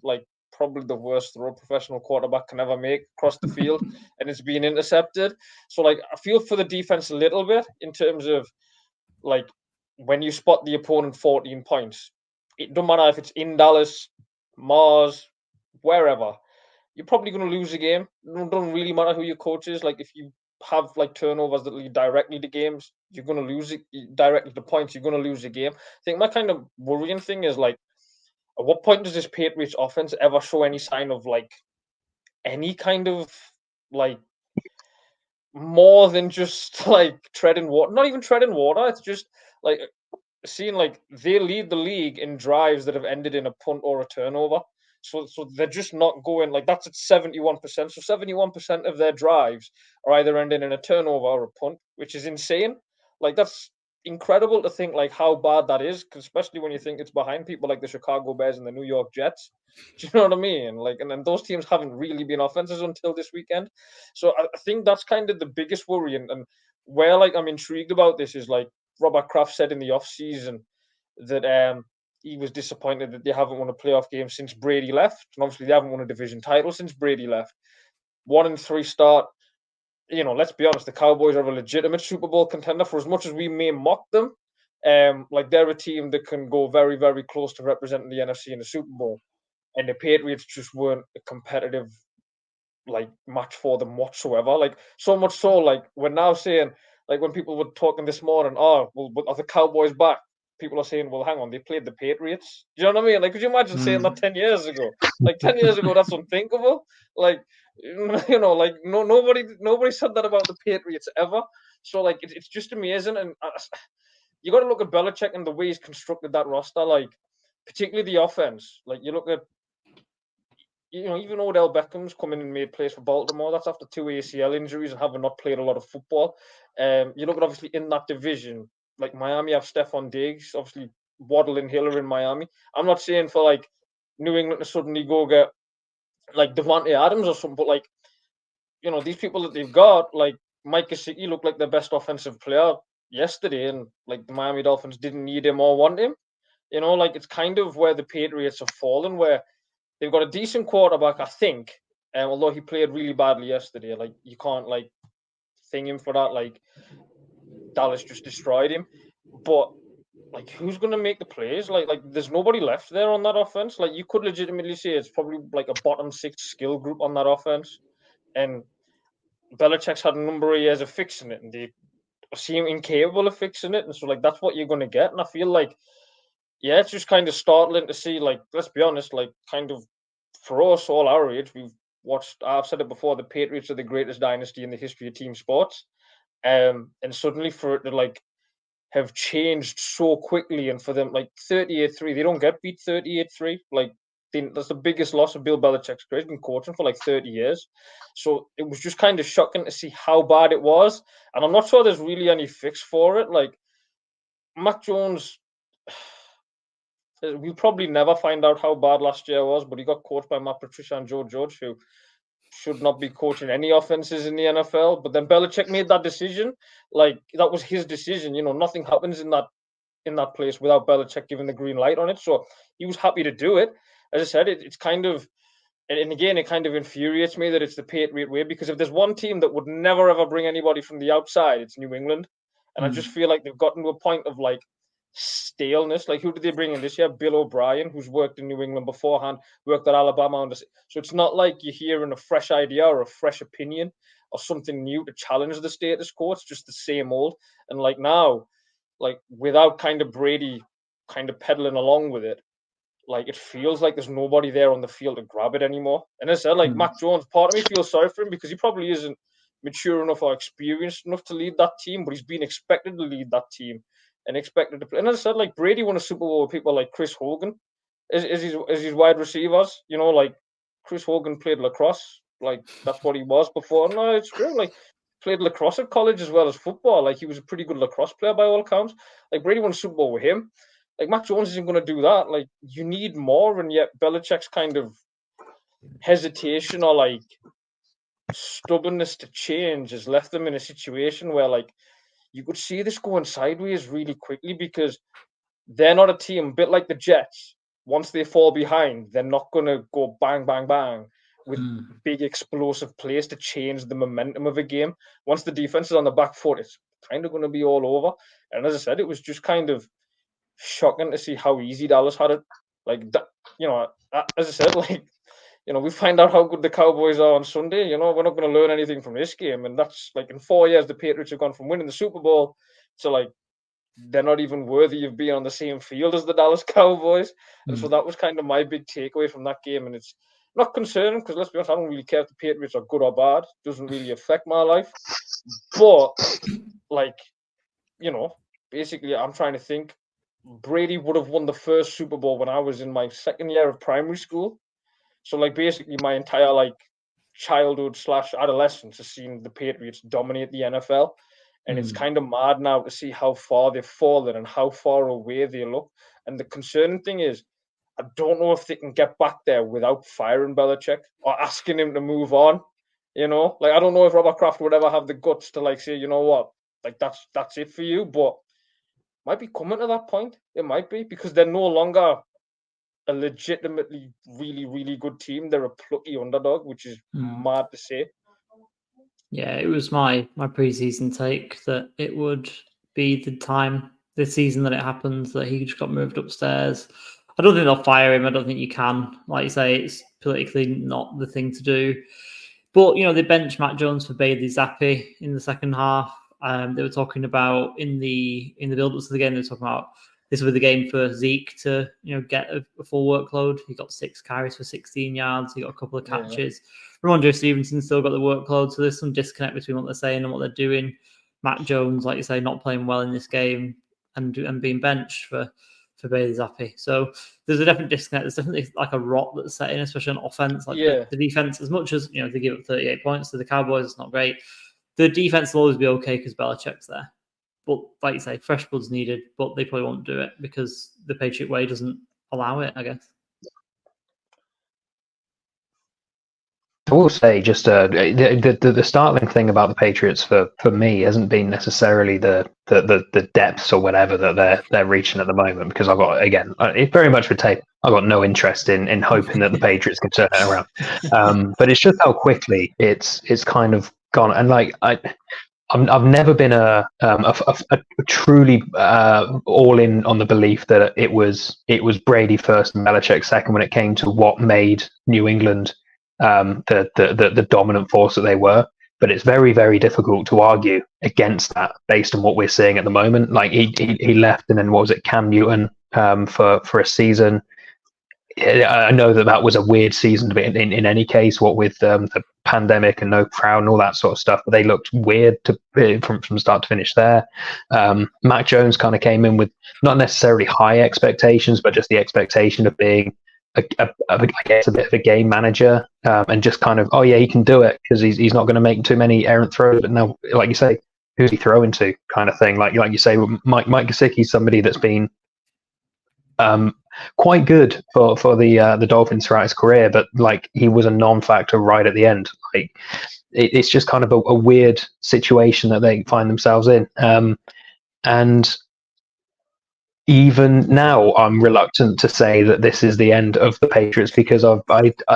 probably the worst throw a professional quarterback can ever make across the field, and it's being intercepted. So I feel for the defense a little bit in terms of when you spot the opponent 14 points. It don't matter if it's in Dallas, Mars, wherever. You're probably going to lose the game. It doesn't really matter who your coach is. If you have turnovers that lead directly to games, you're going to lose it directly to points. You're going to lose the game. I think my kind of worrying thing is at what point does this Patriots offense ever show any sign of any kind of more than just treading water? Not even treading water. It's just seeing they lead the league in drives that have ended in a punt or a turnover. So they're just not going that's at 71%. So 71% of their drives are either ending in a turnover or a punt, which is insane. That's incredible to think how bad that is, especially when you think it's behind people like the Chicago Bears and the New York Jets. Do you know what I mean? And then those teams haven't really been offenses until this weekend. So I think that's kind of the biggest worry, and where I'm intrigued about this is Robert Kraft said in the off season that he was disappointed that they haven't won a playoff game since Brady left, and obviously they haven't won a division title since Brady left. 1-3 start. Let's be honest, the Cowboys are a legitimate Super Bowl contender. For as much as we may mock them, they're a team that can go very, very close to representing the NFC in the Super Bowl. And the Patriots just weren't a competitive match for them whatsoever. So much so, we're now saying, when people were talking this morning, are the Cowboys back? People are saying, well, hang on, they played the Patriots. Do you know what I mean? Could you imagine saying that 10 years ago? 10 years ago, that's unthinkable. Nobody said that about the Patriots ever. So, it's just amazing. And you got to look at Belichick and the way he's constructed that roster, particularly the offense. You look at, even Odell Beckham's come in and made plays for Baltimore. That's after 2 ACL injuries and having not played a lot of football. You look at, obviously, in that division, Miami have Stephon Diggs, obviously Waddle and Hill are in Miami. I'm not saying for New England to suddenly go get Devontae Adams or something, but these people that they've got, Mike Gesicki looked like their best offensive player yesterday, and the Miami Dolphins didn't need him or want him. It's kind of where the Patriots have fallen, where they've got a decent quarterback, I think. Although he played really badly yesterday, you can't thing him for that. Dallas just destroyed him. But who's going to make the plays? There's nobody left there on that offense. You could legitimately say it's probably a bottom 6 skill group on that offense. And Belichick's had a number of years of fixing it, and they seem incapable of fixing it. And so that's what you're going to get. And I feel yeah, it's just kind of startling to see. Let's be honest, kind of for us, all our age, we've watched. I've said it before. The Patriots are the greatest dynasty in the history of team sports. And suddenly for it to have changed so quickly, and for them 38-3, they don't get beat 38-3. That's the biggest loss of Bill Belichick's career. He's been coaching for 30 years. So it was just kind of shocking to see how bad it was. And I'm not sure there's really any fix for it. Mac Jones, we'll probably never find out how bad last year was, but he got coached by Matt Patricia and Joe Judge, who should not be coaching any offenses in the NFL. But then Belichick made that decision. That was his decision. Nothing happens in that place without Belichick giving the green light on it. So he was happy to do it. As I said, it's kind of, and again, it kind of infuriates me that it's the Patriot way, because if there's one team that would never ever bring anybody from the outside, it's New England. And I just feel they've gotten to a point of staleness. Who did they bring in this year? Bill O'Brien, who's worked in New England beforehand, worked at Alabama. So it's not you're hearing a fresh idea or a fresh opinion or something new to challenge the status quo. It's just the same old. And now, without kind of Brady kind of pedaling along with it, it feels like there's nobody there on the field to grab it anymore. And as I said, Mac Jones, part of me feels sorry for him because he probably isn't mature enough or experienced enough to lead that team, but he's been expected to lead that team and expected to play. And as I said, Brady won a Super Bowl with people like Chris Hogan as his wide receivers. Chris Hogan played lacrosse. That's what he was before. No, it's true. Played lacrosse at college as well as football. He was a pretty good lacrosse player by all accounts. Brady won a Super Bowl with him. Mac Jones isn't going to do that. You need more, and yet Belichick's kind of hesitation or stubbornness to change has left them in a situation where you could see this going sideways really quickly, because they're not a team, a bit like the Jets. Once they fall behind, they're not going to go bang, bang, bang with big explosive plays to change the momentum of a game. Once the defense is on the back foot, it's kind of going to be all over. And as I said, it was just kind of shocking to see how easy Dallas had it. As I said, we find out how good the Cowboys are on Sunday. We're not going to learn anything from this game. And that's in 4 years, the Patriots have gone from winning the Super Bowl to they're not even worthy of being on the same field as the Dallas Cowboys. And so that was kind of my big takeaway from that game. And it's not concerning because, let's be honest, I don't really care if the Patriots are good or bad. It doesn't really affect my life. But, basically, I'm trying to think. Brady would have won the first Super Bowl when I was in my second year of primary school. So, basically my entire, childhood / adolescence has seen the Patriots dominate the NFL. And it's kind of mad now to see how far they've fallen and how far away they look. And the concerning thing is, I don't know if they can get back there without firing Belichick or asking him to move on. I don't know if Robert Kraft would ever have the guts to, say, you know what, that's it for you. But might be coming to that point. It might be, because they're no longer a legitimately really, really good team. They're a plucky underdog, which is mad to say. Yeah, it was my preseason take that it would be the time this season that it happens, that he just got moved upstairs. I don't think they'll fire him. I don't think you can. Like you say, it's politically not the thing to do. But, they benched Matt Jones for Bailey Zappi in the second half. They were talking about in the build-ups of the game, they were talking about this was the game for Zeke to, get a full workload. He got 6 carries for 16 yards. He got a couple of catches. Ramondre Stevenson still got the workload, so there's some disconnect between what they're saying and what they're doing. Matt Jones, like you say, not playing well in this game and being benched for Bailey Zappi. So there's a definite disconnect. There's definitely like a rot that's set in, especially on offense. Like the defense, as much as they give up 38 points to the Cowboys, it's not great. The defense will always be okay because Belichick's there. But like you say, fresh blood's needed, but they probably won't do it because the Patriot way doesn't allow it, I guess. I will say, just the startling thing about the Patriots for me hasn't been necessarily the depths or whatever that they're reaching at the moment, because I've got, again, it's very much for tape. I've got no interest in hoping that the Patriots can turn it around. But it's just how quickly it's kind of gone. And like I've never been a truly all in on the belief that it was Brady first and Belichick second when it came to what made New England the dominant force that they were. But it's very, very difficult to argue against that based on what we're seeing at the moment. Like he left, and then what was it, Cam Newton for a season. I know that was a weird season to be in any case, what with the pandemic and no crowd and all that sort of stuff, but they looked weird from start to finish there. Mac Jones kind of came in with not necessarily high expectations, but just the expectation of being I guess a bit of a game manager, and just kind of, oh yeah, he can do it because he's not going to make too many errant throws. But now, like you say, who's he throwing to, kind of thing. Like you say, Mike Gesicki's somebody that's been quite good for the Dolphins throughout his career, but like he was a non-factor right at the end. Like it's just kind of a weird situation that they find themselves in, and even now I'm reluctant to say that this is the end of the Patriots, because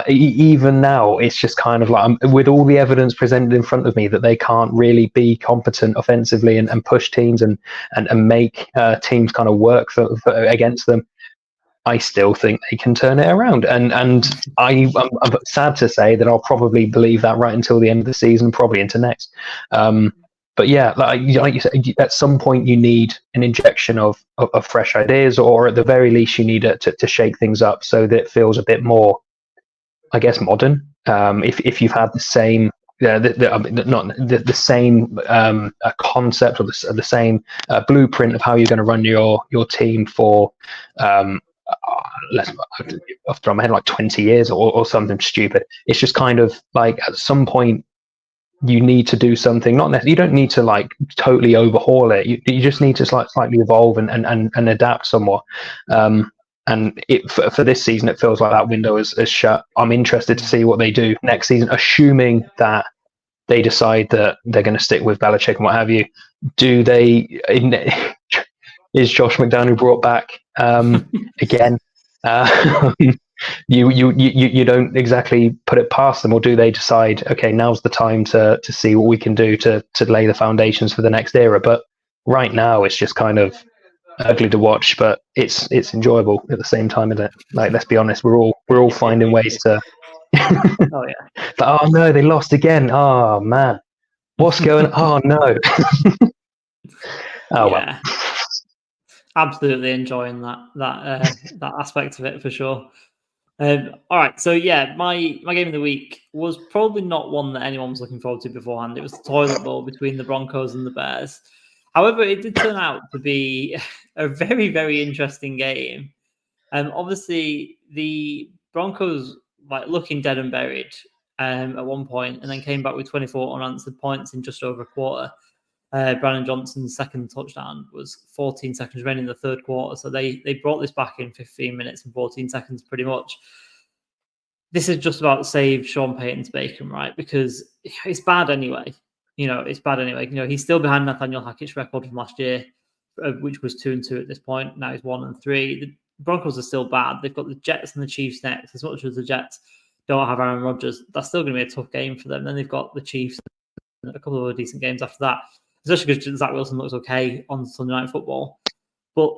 even now it's just kind of like, with all the evidence presented in front of me that they can't really be competent offensively and push teams and make teams kind of work for against them. I still think they can turn it around, and I'm sad to say that I'll probably believe that right until the end of the season, probably into next. But yeah, like you said, at some point you need an injection of fresh ideas, or at the very least you need it to shake things up so that it feels a bit more, I guess, modern. If you've had the same the same concept or the same blueprint of how you're going to run your team for off the top of my head, like 20 years or something stupid. It's just kind of like, at some point you need to do something. You don't need to like totally overhaul it. You just need to slightly evolve and adapt somewhat. And for this season, it feels like that window is shut. I'm interested to see what they do next season, assuming that they decide that they're going to stick with Belichick and what have you. Do they? Is Josh McDaniel brought back again? You don't exactly put it past them, or do they decide, okay, now's the time to see what we can do to lay the foundations for the next era? But right now, it's just kind of ugly to watch, but it's enjoyable at the same time, isn't it? Like, let's be honest, we're all finding ways to. Oh yeah. But, oh no, they lost again. Oh man, what's going? Oh no. Oh yeah. Well. Absolutely enjoying that aspect of it for sure. All right, so yeah, my game of the week was probably not one that anyone was looking forward to beforehand. It was the toilet bowl between the Broncos and the Bears. However, it did turn out to be a very, very interesting game. Obviously, the Broncos looking dead and buried at one point, and then came back with 24 unanswered points in just over a quarter. Brandon Johnson's second touchdown was 14 seconds remaining in the third quarter. So they brought this back in 15 minutes and 14 seconds pretty much. This is just about saved Sean Payton's bacon, right? Because it's bad anyway. It's bad anyway. He's still behind Nathaniel Hackett's record from last year which was 2-2 at this point. Now he's 1-3. The Broncos are still bad. They've got the Jets and the Chiefs next. As much as the Jets don't have Aaron Rodgers, that's still going to be a tough game for them. Then they've got the Chiefs and a couple of other decent games after that, especially because Zach Wilson looks okay on Sunday Night Football. But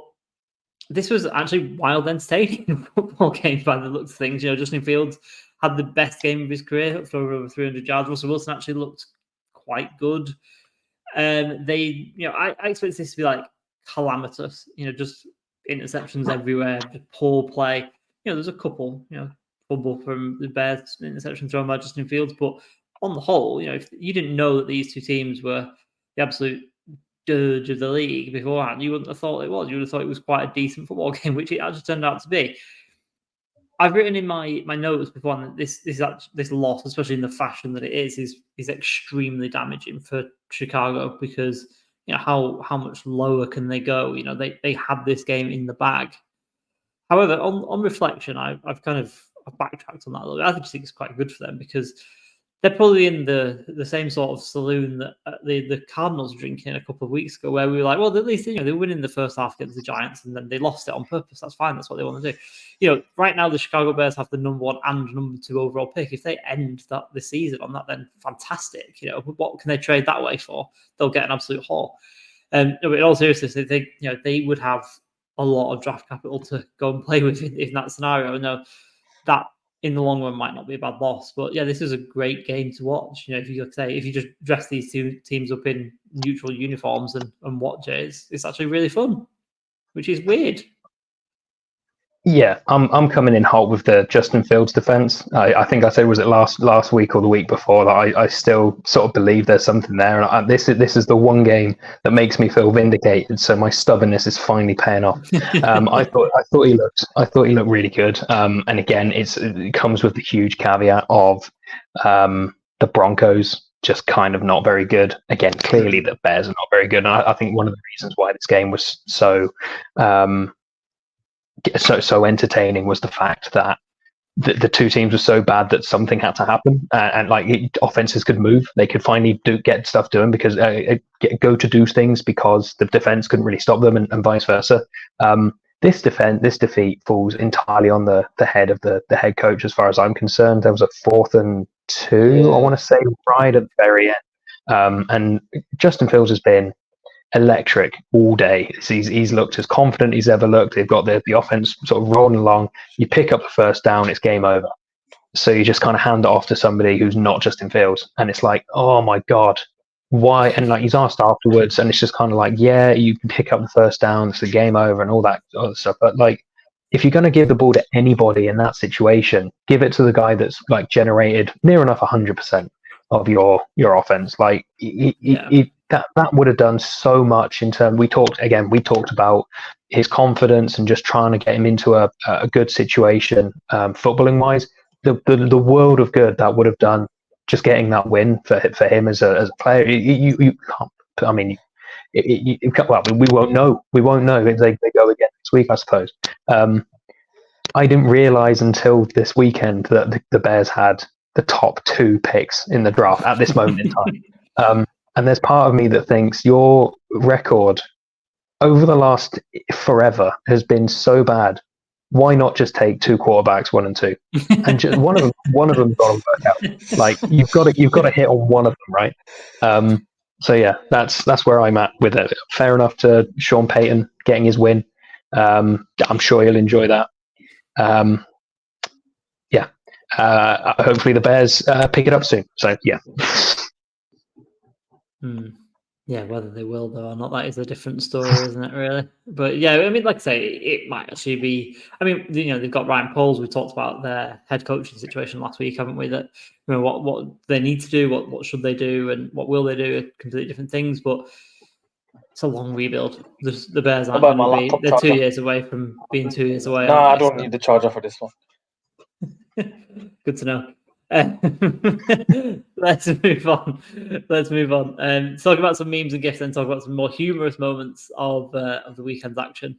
this was actually wild, entertaining football game by the looks of things. Justin Fields had the best game of his career, for over 300 yards. Russell Wilson actually looked quite good. I expect this to be like calamitous. Just interceptions everywhere, just poor play. There's a couple. Fumble from the Bears, interception thrown by Justin Fields, but on the whole, if you didn't know that these two teams were the absolute dirge of the league beforehand, you wouldn't have thought it was. You would have thought it was quite a decent football game, which it actually turned out to be. I've written in my notes before that this loss, especially in the fashion that it is extremely damaging for Chicago, because how much lower can they go? They had this game in the bag. However, on reflection, I've backtracked on that a little bit. I just think it's quite good for them, because they're probably in the same sort of saloon that the Cardinals were drinking a couple of weeks ago, where we were like, well, at least they were winning the first half against the Giants, and then they lost it on purpose. That's fine. That's what they want to do. Right now the Chicago Bears have the number 1 and number 2 overall pick. If they end the season on that, then fantastic. What can they trade that away for? They'll get an absolute haul. But in all seriousness, they would have a lot of draft capital to go and play with in that scenario. No, that in the long run might not be a bad loss, but yeah, this is a great game to watch. If you just dress these two teams up in neutral uniforms and watch it, it's actually really fun, which is weird. Yeah, I'm coming in hot with the Justin Fields defense. I think I said, was it last week or the week before, that I still sort of believe there's something there, and this is the one game that makes me feel vindicated. So my stubbornness is finally paying off. I thought he looked really good. And again, it comes with the huge caveat of the Broncos just kind of not very good. Again, clearly the Bears are not very good. And I think one of the reasons why this game was so entertaining was the fact that the two teams were so bad that something had to happen, and offenses could move. They could finally get stuff doing, because go to do things, because the defense couldn't really stop them, and vice versa. This defeat falls entirely on the head of the head coach, as far as I'm concerned. There was a 4th and 2, I want to say, right at the very end. And Justin Fields has been electric all day. He's looked as confident he's ever looked. They've got the offense sort of rolling along. You pick up the first down, it's game over. So you just kind of hand it off to somebody who's not Justin Fields, and it's like, oh my god, why? And he's asked afterwards, and it's just kind of like, yeah, you can pick up the first down, it's the game over, and all that other stuff. But if you're going to give the ball to anybody in that situation, give it to the guy that's generated near enough 100% of your offense. That would have done so much in terms. We talked about his confidence and just trying to get him into a good situation, footballing wise. The world of good that would have done, just getting that win for him as a player. You can't. I mean, we won't know. We won't know if they go again next week, I suppose. I didn't realize until this weekend that the Bears had the top 2 picks in the draft at this moment in time. And there's part of me that thinks your record over the last forever has been so bad. Why not just take 2 quarterbacks, 1 and 2, and just one of them got to work out. You've got to hit on one of them, right? So yeah, that's where I'm at with it. Fair enough to Sean Payton getting his win. I'm sure he'll enjoy that. Hopefully the Bears pick it up soon. So yeah. Yeah, whether they will though or not, that is a different story, isn't it? Really, but yeah, I mean, like I say, it might actually be. I mean, they've got Ryan Poles. We talked about their head coaching situation last week, haven't we? That what they need to do, what should they do, and what will they do? Are completely different things, but it's a long rebuild. The Bears aren't going to be. They're 2 years away from being 2 years away. No, I don't need the charger for this one. Good to know. Let's move on. Talk about some memes and gifs, and talk about some more humorous moments of the weekend's action.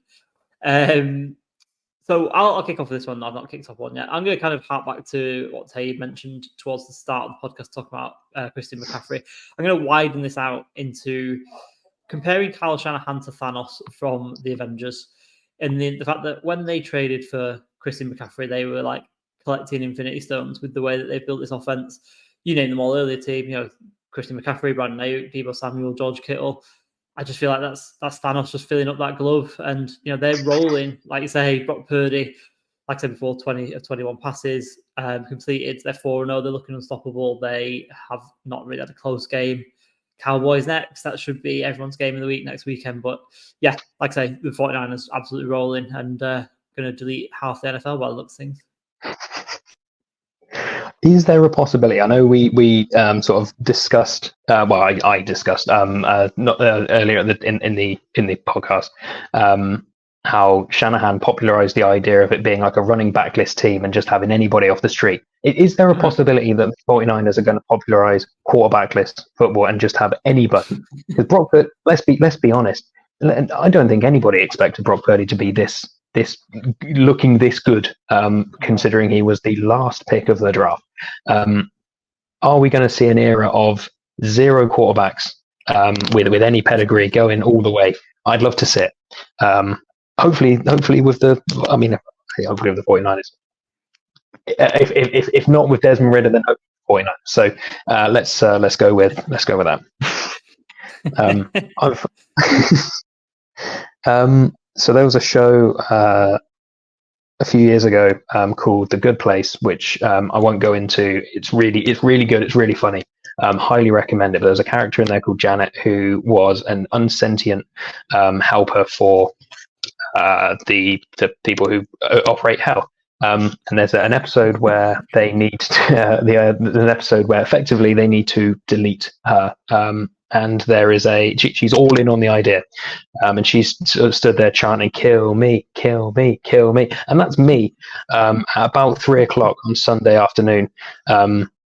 So I'll kick off this one. I've not kicked off one yet. I'm going to kind of hark back to what Tay mentioned towards the start of the podcast, talking about Christian McCaffrey. I'm going to widen this out into comparing Kyle Shanahan to Thanos from the Avengers, and the fact that when they traded for Christian McCaffrey, they were like collecting Infinity Stones with the way that they've built this offense. You named them all earlier, team. Christian McCaffrey, Brandon Ayuk, Deebo Samuel, George Kittle. I just feel like that's Thanos just filling up that glove, and they're rolling. Like you say, Brock Purdy, like I said before, 20 of 21 passes completed. They're 4-0. They're looking unstoppable. They have not really had a close game. Cowboys next. That should be everyone's game of the week next weekend. But yeah, like I say, the 49ers absolutely rolling and going to delete half the NFL by the looks of things. Is there a possibility? I know we sort of discussed. I discussed not earlier in the podcast how Shanahan popularized the idea of it being like a running backless team and just having anybody off the street. Is there a possibility that the 49ers are going to popularize quarterbackless football and just have anybody? Because Brock, let's be honest. I don't think anybody expected Brock Purdy to be this looking this good, considering he was the last pick of the draft. Are we going to see an era of 0 quarterbacks with any pedigree going all the way? I'd love to see it. Hopefully with the 49ers. If not with Desmond Ridder, then hopefully 49ers. So let's go with that. So there was a show a few years ago called The Good Place, which I won't go into. It's really good. It's really funny. Highly recommend it. But there's a character in there called Janet who was an unsentient helper for the people who operate hell. And there's an episode where they need an episode where effectively they need to delete her. And there is she's all in on the idea, and she's sort of stood there chanting, "Kill me, kill me, kill me," and that's me at about 3:00 on Sunday afternoon,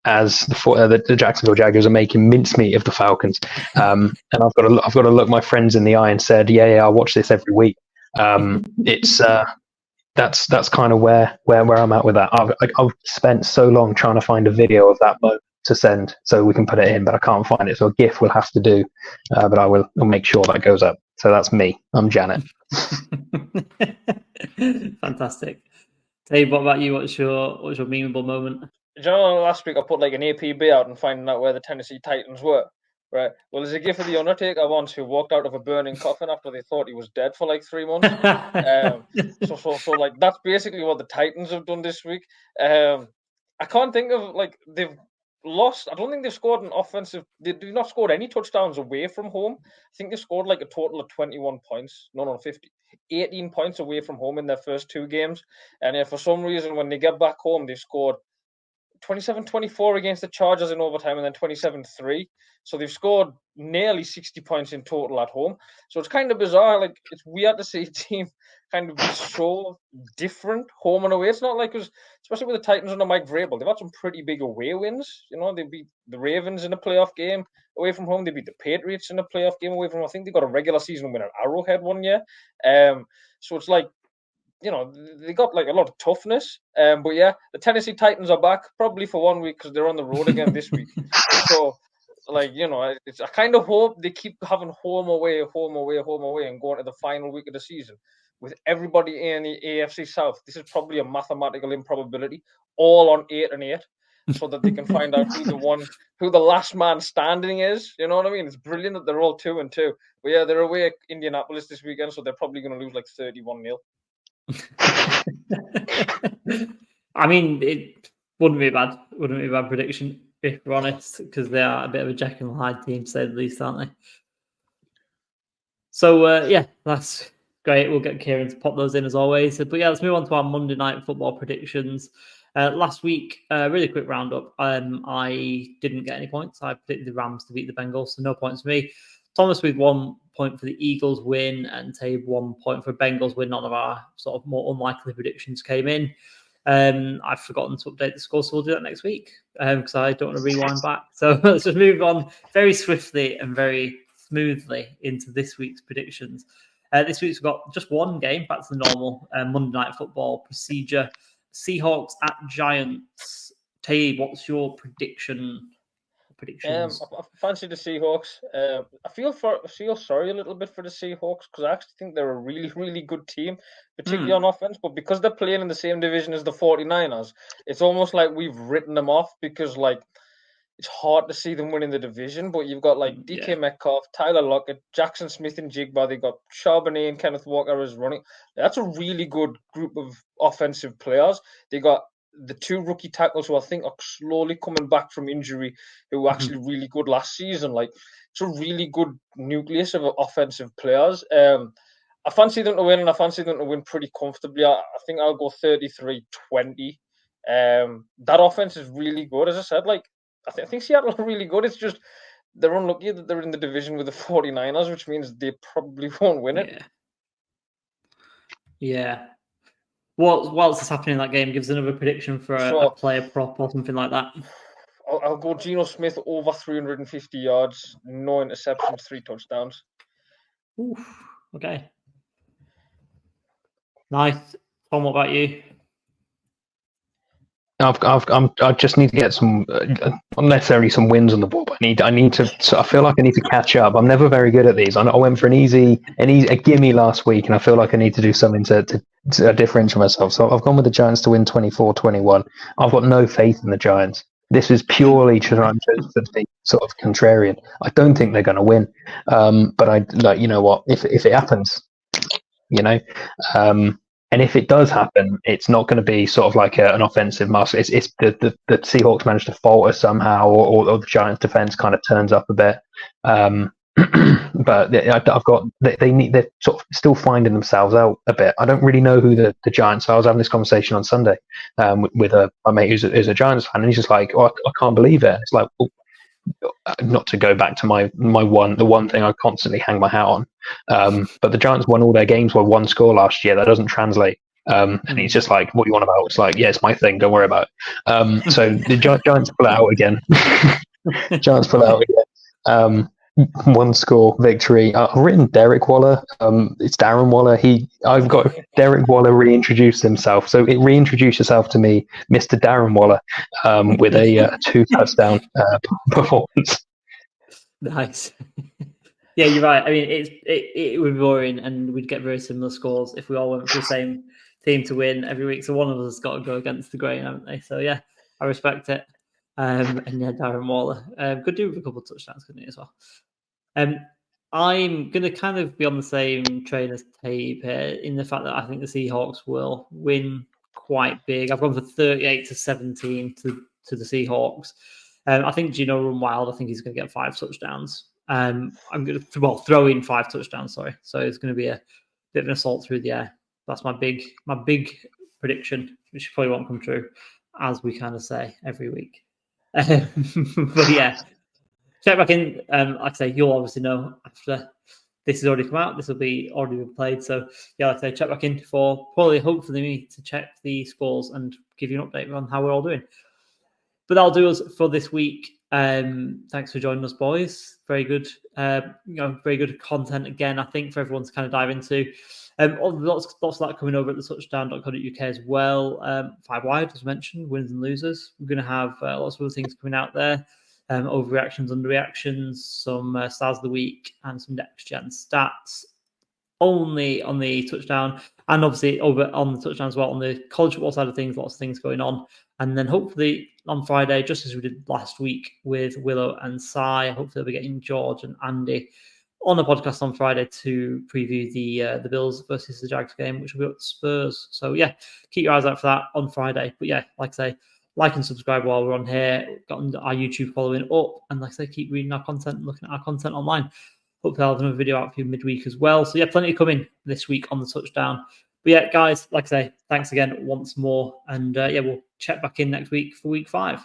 as the Jacksonville Jaguars are making mincemeat of the Falcons, and I've got to look my friends in the eye and said, "Yeah, I watch this every week." It's that's kind of where I'm at with that. I've spent so long trying to find a video of that moment to send so we can put it in, but I can't find it, so a GIF will have to do, but I'll make sure that goes up. So that's me. I'm Janet. Fantastic. Dave, what about you? What's your memeable moment? Do you know, last week I put like an APB out and finding out where the Tennessee Titans were. Right. Well, there's a GIF of the Undertaker once who walked out of a burning coffin after they thought he was dead for like 3 months. So like that's basically what the Titans have done this week. I can't think of they've lost. I don't think they've scored an offensive. They've not scored any touchdowns away from home. I think they've scored like a total of 21 points. No, 18 points away from home in their first 2 games. And for some reason, when they get back home, they've scored 27-24 against the Chargers in overtime and then 27-3. So they've scored nearly 60 points in total at home. So it's kind of bizarre. Like, it's weird to see a team kind of be so different home and away. It's not like especially with the Titans under Mike Vrabel, they've had some pretty big away wins. They beat the Ravens in a playoff game away from home. They beat the Patriots in a playoff game away from home. I think they got a regular season win at Arrowhead one year. So it's like, they got like a lot of toughness. But yeah, the Tennessee Titans are back probably for 1 week because they're on the road again this week. So, I kind of hope they keep having home away, and going to the final week of the season with everybody in the AFC South. This is probably a mathematical improbability, all on 8-8, so that they can find out who the last man standing is. You know what I mean? It's brilliant that they're all 2-2. But yeah, they're away at Indianapolis this weekend, so they're probably going to lose like 31-0. I mean, it wouldn't be a bad prediction if we're honest, because they are a bit of a Jekyll and Hyde team, to say the least, aren't they? So yeah, that's great. We'll get Kieran to pop those in as always. But yeah, let's move on to our Monday Night Football predictions. Last week, really quick roundup. I didn't get any points. I predicted the Rams to beat the Bengals, so no points for me. Thomas with 1 point for the Eagles win, and Tabe 1 point for Bengals win. None of our sort of more unlikely predictions came in. I've forgotten to update the score, so we'll do that next week because I don't want to rewind back. So let's just move on very swiftly and very smoothly into this week's predictions. This week's we've got just one game, back to the normal Monday Night Football procedure. Seahawks at Giants. Tabe, what's your prediction? predictions? I fancy the Seahawks. I feel sorry a little bit for the Seahawks because I actually think they're a really, really good team, particularly on offense. But because they're playing in the same division as the 49ers, it's almost like we've written them off because like it's hard to see them winning the division. But you've got like DK Metcalf, Tyler Lockett, Jackson Smith, and Jigba. They got Charbonnet and Kenneth Walker as running. That's a really good group of offensive players. They got the 2 rookie tackles who I think are slowly coming back from injury, who were actually really good last season. Like, it's a really good nucleus of offensive players. I fancy them to win, and I fancy them to win pretty comfortably. I think I'll go 33-20. That offense is really good. As I said, like, I think Seattle are really good. It's just they're unlucky that they're in the division with the 49ers, which means they probably won't win it. Yeah. Whilst it's happening in that game, gives another prediction for a player prop or something like that. I'll go Geno Smith over 350 yards, no interceptions, 3 touchdowns. Oof. Okay. Nice. Tom, what about you? I just need to get some, not necessarily some wins on the board, but I need to. So I feel like I need to catch up. I'm never very good at these. I went for a gimme last week, and I feel like I need to do something to differentiate myself. So I've gone with the Giants to win 24-21. I've got no faith in the Giants. This is purely trying to be sort of contrarian. I don't think they're going to win, but I like, you know what? If it happens, you know. And if it does happen, it's not going to be sort of like an offensive muscle. It's the Seahawks managed to falter somehow, or the Giants' defense kind of turns up a bit. But I've got they're sort of still finding themselves out a bit. I don't really know who the Giants are. I was having this conversation on Sunday with my mate who's a Giants fan, and he's just like, "Oh, I can't believe it." It's like, well, not to go back to the one thing I constantly hang my hat on, but the Giants won all their games by 1 score last year. That doesn't translate, and he's just like, "What do you want about?" It's like, "Yeah, it's my thing. Don't worry about it." So the Giants pull it out again. Giants pull it out again. 1 score victory. I've written Derek Waller. It's Darren Waller. I've got Derek Waller reintroduced himself. So it reintroduced yourself to me, Mr. Darren Waller, with a 2-touchdown performance. Nice. Yeah, you're right. I mean, it would be boring, and we'd get very similar scores if we all went for the same team to win every week. So one of us has got to go against the grain, haven't they? So yeah, I respect it. And yeah, Darren Waller, good dude with a couple of touchdowns, couldn't he, as well? I'm going to kind of be on the same train as Tape here in the fact that I think the Seahawks will win quite big. I've gone for 38-17 to the Seahawks. I think Geno run wild. I think he's going to get 5 touchdowns. I'm going to throw in 5 touchdowns. Sorry, so it's going to be a bit of an assault through the air. That's my big prediction, which probably won't come true, as we kind of say every week. But yeah. Check back in. Like I say, you'll obviously know after this has already come out. This will be already been played. So yeah, like I say, check back in for hopefully me to check the scores and give you an update on how we're all doing. But that'll do us for this week. Thanks for joining us, boys. Very good. Very good content again. I think for everyone to kind of dive into. Lots of that coming over at TheTouchdown.co.uk as well. 5 wide, as mentioned, winners and losers. We're going to have lots of other things coming out there. Overreactions, underreactions, some stars of the week, and some next gen stats. Only on the touchdown, and obviously over on the touchdown as well. On the college football side of things, lots of things going on. And then hopefully on Friday, just as we did last week with Willow and Sai, hopefully we'll be getting George and Andy on the podcast on Friday to preview the Bills versus the Jags game, which will be at Spurs. So yeah, keep your eyes out for that on Friday. But yeah, like I say, like and subscribe while we're on here. We've got our YouTube following up, and like I say, keep reading our content and looking at our content online. Hopefully I'll have another video out for you midweek as well. So yeah, plenty coming this week on the touchdown. But yeah, guys, like I say, thanks again once more. And yeah, we'll check back in next week for week 5.